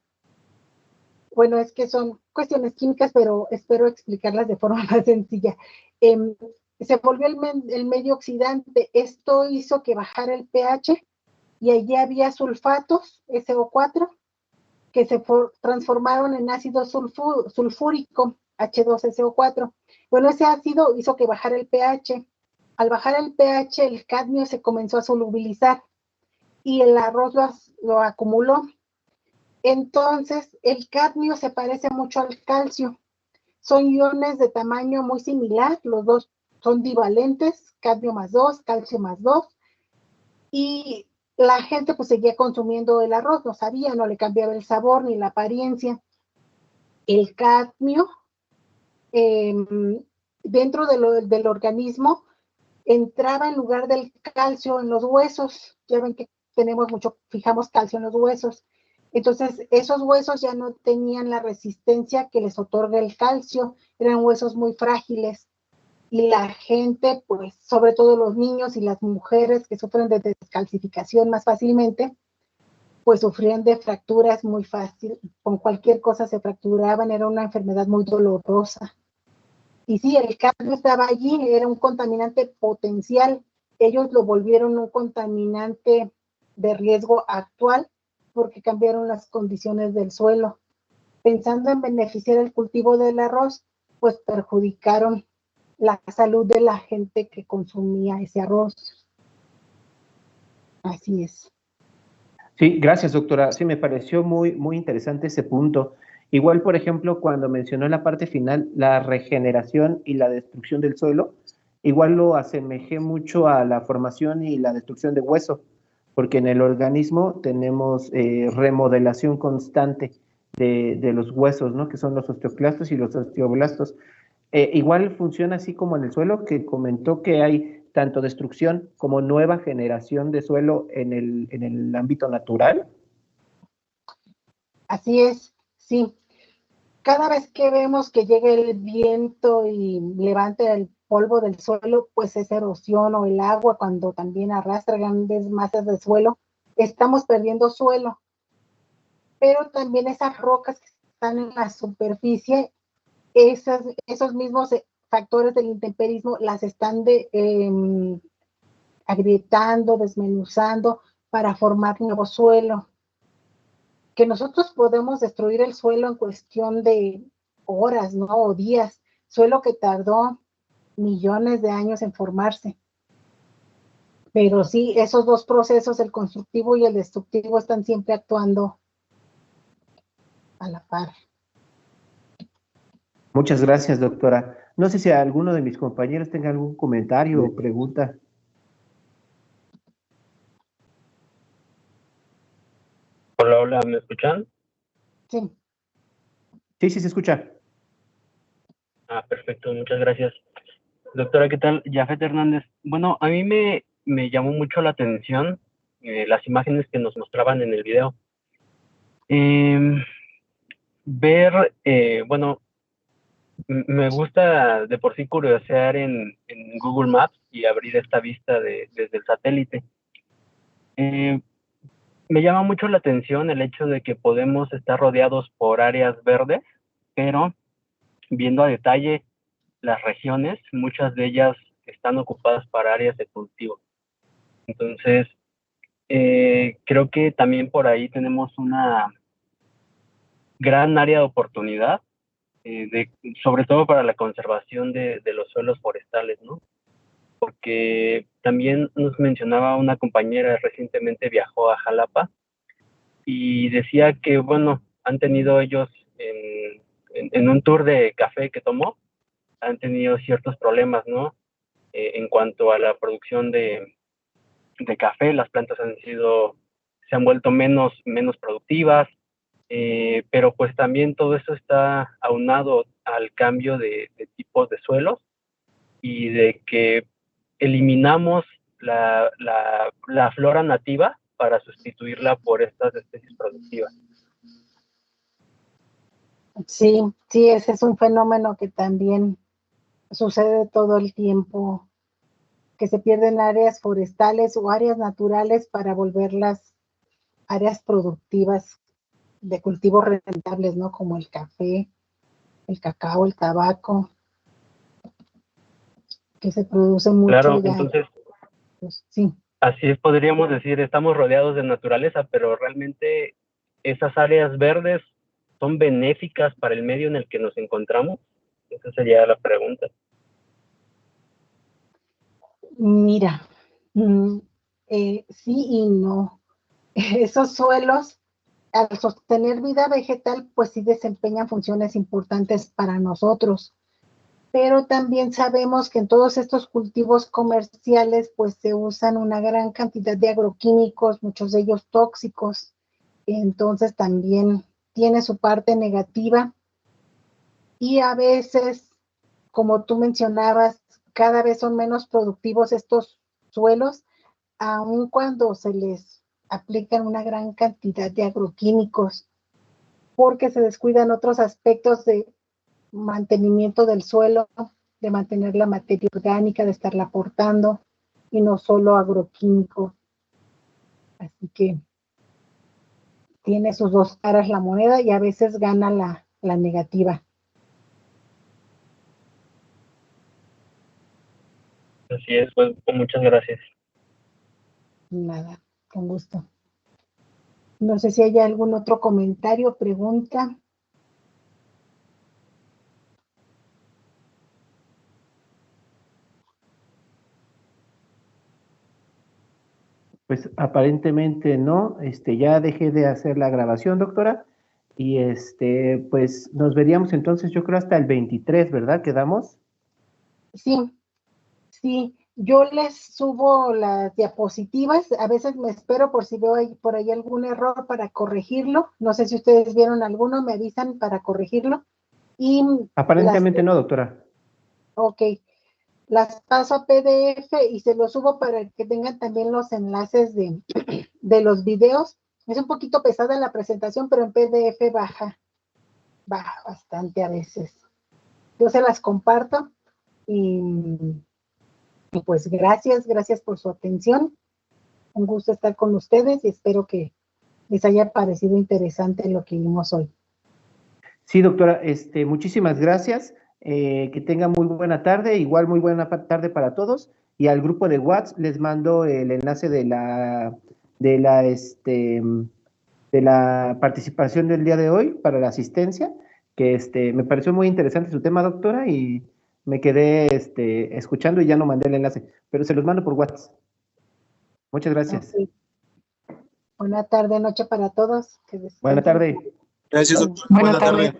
Bueno, es que son cuestiones químicas, pero espero explicarlas de forma más sencilla. Se volvió el medio oxidante. Esto hizo que bajara el pH y allí había sulfatos, SO4, que se transformaron en ácido sulfúrico, H2SO4. Bueno, ese ácido hizo que bajara el pH. Al bajar el pH, el cadmio se comenzó a solubilizar y el arroz lo acumuló. Entonces, el cadmio se parece mucho al calcio. Son iones de tamaño muy similar, los dos son divalentes, cadmio más 2, calcio más 2, y la gente pues seguía consumiendo el arroz, no sabía, no le cambiaba el sabor ni la apariencia. El cadmio, dentro del organismo, entraba en lugar del calcio en los huesos. Ya ven que fijamos calcio en los huesos. Entonces, esos huesos ya no tenían la resistencia que les otorga el calcio, eran huesos muy frágiles. Y la gente, pues, sobre todo los niños y las mujeres que sufren de descalcificación más fácilmente, pues sufrían de fracturas muy fácil, con cualquier cosa se fracturaban, era una enfermedad muy dolorosa. Y sí, el cadmio estaba allí, era un contaminante potencial. Ellos lo volvieron un contaminante de riesgo actual porque cambiaron las condiciones del suelo. Pensando en beneficiar el cultivo del arroz, pues perjudicaron la salud de la gente que consumía ese arroz. Así es. Sí, gracias, doctora. Sí, me pareció muy, muy interesante ese punto. Igual, por ejemplo, cuando mencionó en la parte final la regeneración y la destrucción del suelo, igual lo asemejé mucho a la formación y la destrucción de hueso, porque en el organismo tenemos remodelación constante de los huesos, ¿no? Que son los osteoclastos y los osteoblastos. Igual funciona así como en el suelo, que comentó que hay tanto destrucción como nueva generación de suelo en el ámbito natural. Así es, sí. Cada vez que vemos que llega el viento y levanta el polvo del suelo, pues es erosión, o el agua cuando también arrastra grandes masas de suelo, estamos perdiendo suelo. Pero también esas rocas que están en la superficie, esos mismos factores del intemperismo las están agrietando, desmenuzando para formar nuevo suelo. Que nosotros podemos destruir el suelo en cuestión de horas, ¿no? O días, suelo que tardó millones de años en formarse. Pero sí, esos dos procesos, el constructivo y el destructivo, están siempre actuando a la par. Muchas gracias, doctora. No sé si alguno de mis compañeros tenga algún comentario o pregunta. Hola, hola, ¿me escuchan? Sí. Sí, sí, se escucha. Ah, perfecto, muchas gracias. Doctora, ¿qué tal? Jafet Hernández. Bueno, a mí me llamó mucho la atención las imágenes que nos mostraban en el video. Ver, bueno, me gusta de por sí curiosear en Google Maps y abrir esta vista desde el satélite. Me llama mucho la atención el hecho de que podemos estar rodeados por áreas verdes, pero viendo a detalle las regiones, muchas de ellas están ocupadas para áreas de cultivo. Entonces, creo que también por ahí tenemos una gran área de oportunidad, sobre todo para la conservación de los suelos forestales, ¿no? Porque también nos mencionaba una compañera, recientemente viajó a Jalapa y decía que, bueno, han tenido ellos en un tour de café que tomó, han tenido ciertos problemas, ¿no? En cuanto a la producción de café, las plantas se han vuelto menos productivas, pero pues también todo eso está aunado al cambio de tipos de suelos y de que eliminamos la flora nativa para sustituirla por estas especies productivas. Sí, sí, ese es un fenómeno que también sucede todo el tiempo, que se pierden áreas forestales o áreas naturales para volverlas áreas productivas de cultivos rentables, ¿no? Como el café, el cacao, el tabaco, que se produce mucho Claro, ya. entonces, Pues, sí. así es, podríamos decir, estamos rodeados de naturaleza, pero realmente esas áreas verdes son benéficas para el medio en el que nos encontramos. Esa sería la pregunta. Mira, sí y no. Esos suelos, al sostener vida vegetal, pues sí desempeñan funciones importantes para nosotros. Pero también sabemos que en todos estos cultivos comerciales, pues se usan una gran cantidad de agroquímicos, muchos de ellos tóxicos. Entonces también tiene su parte negativa. Y a veces, como tú mencionabas, cada vez son menos productivos estos suelos, aun cuando se les aplican una gran cantidad de agroquímicos, porque se descuidan otros aspectos de mantenimiento del suelo, de mantener la materia orgánica, de estarla aportando, y no solo agroquímico. Así que tiene sus dos caras la moneda y a veces gana la negativa. Así es, pues muchas gracias. Nada, con gusto. No sé si hay algún otro comentario, pregunta. Pues aparentemente no, ya dejé de hacer la grabación, doctora, Y pues nos veríamos entonces, yo creo, hasta el 23, ¿verdad? ¿Quedamos? Sí, sí. Yo les subo las diapositivas. A veces me espero por si veo por ahí algún error para corregirlo. No sé si ustedes vieron alguno, me avisan para corregirlo. Y Aparentemente no, doctora. ok, las paso a PDF y se los subo para que tengan también los enlaces de los videos. Es un poquito pesada la presentación, pero en PDF baja bastante a veces. Yo se las comparto y pues gracias por su atención. Un gusto estar con ustedes y espero que les haya parecido interesante lo que vimos hoy. Sí, doctora, muchísimas gracias. Que tengan muy buena tarde, igual muy buena tarde para todos. Y al grupo de WhatsApp les mando el enlace de la participación del día de hoy para la asistencia, que me pareció muy interesante su tema, doctora, y me quedé escuchando y ya no mandé el enlace, pero se los mando por WhatsApp. Muchas gracias. Okay. Buena tarde, noche para todos. Buena tarde. Gracias, doctor. Buena tarde.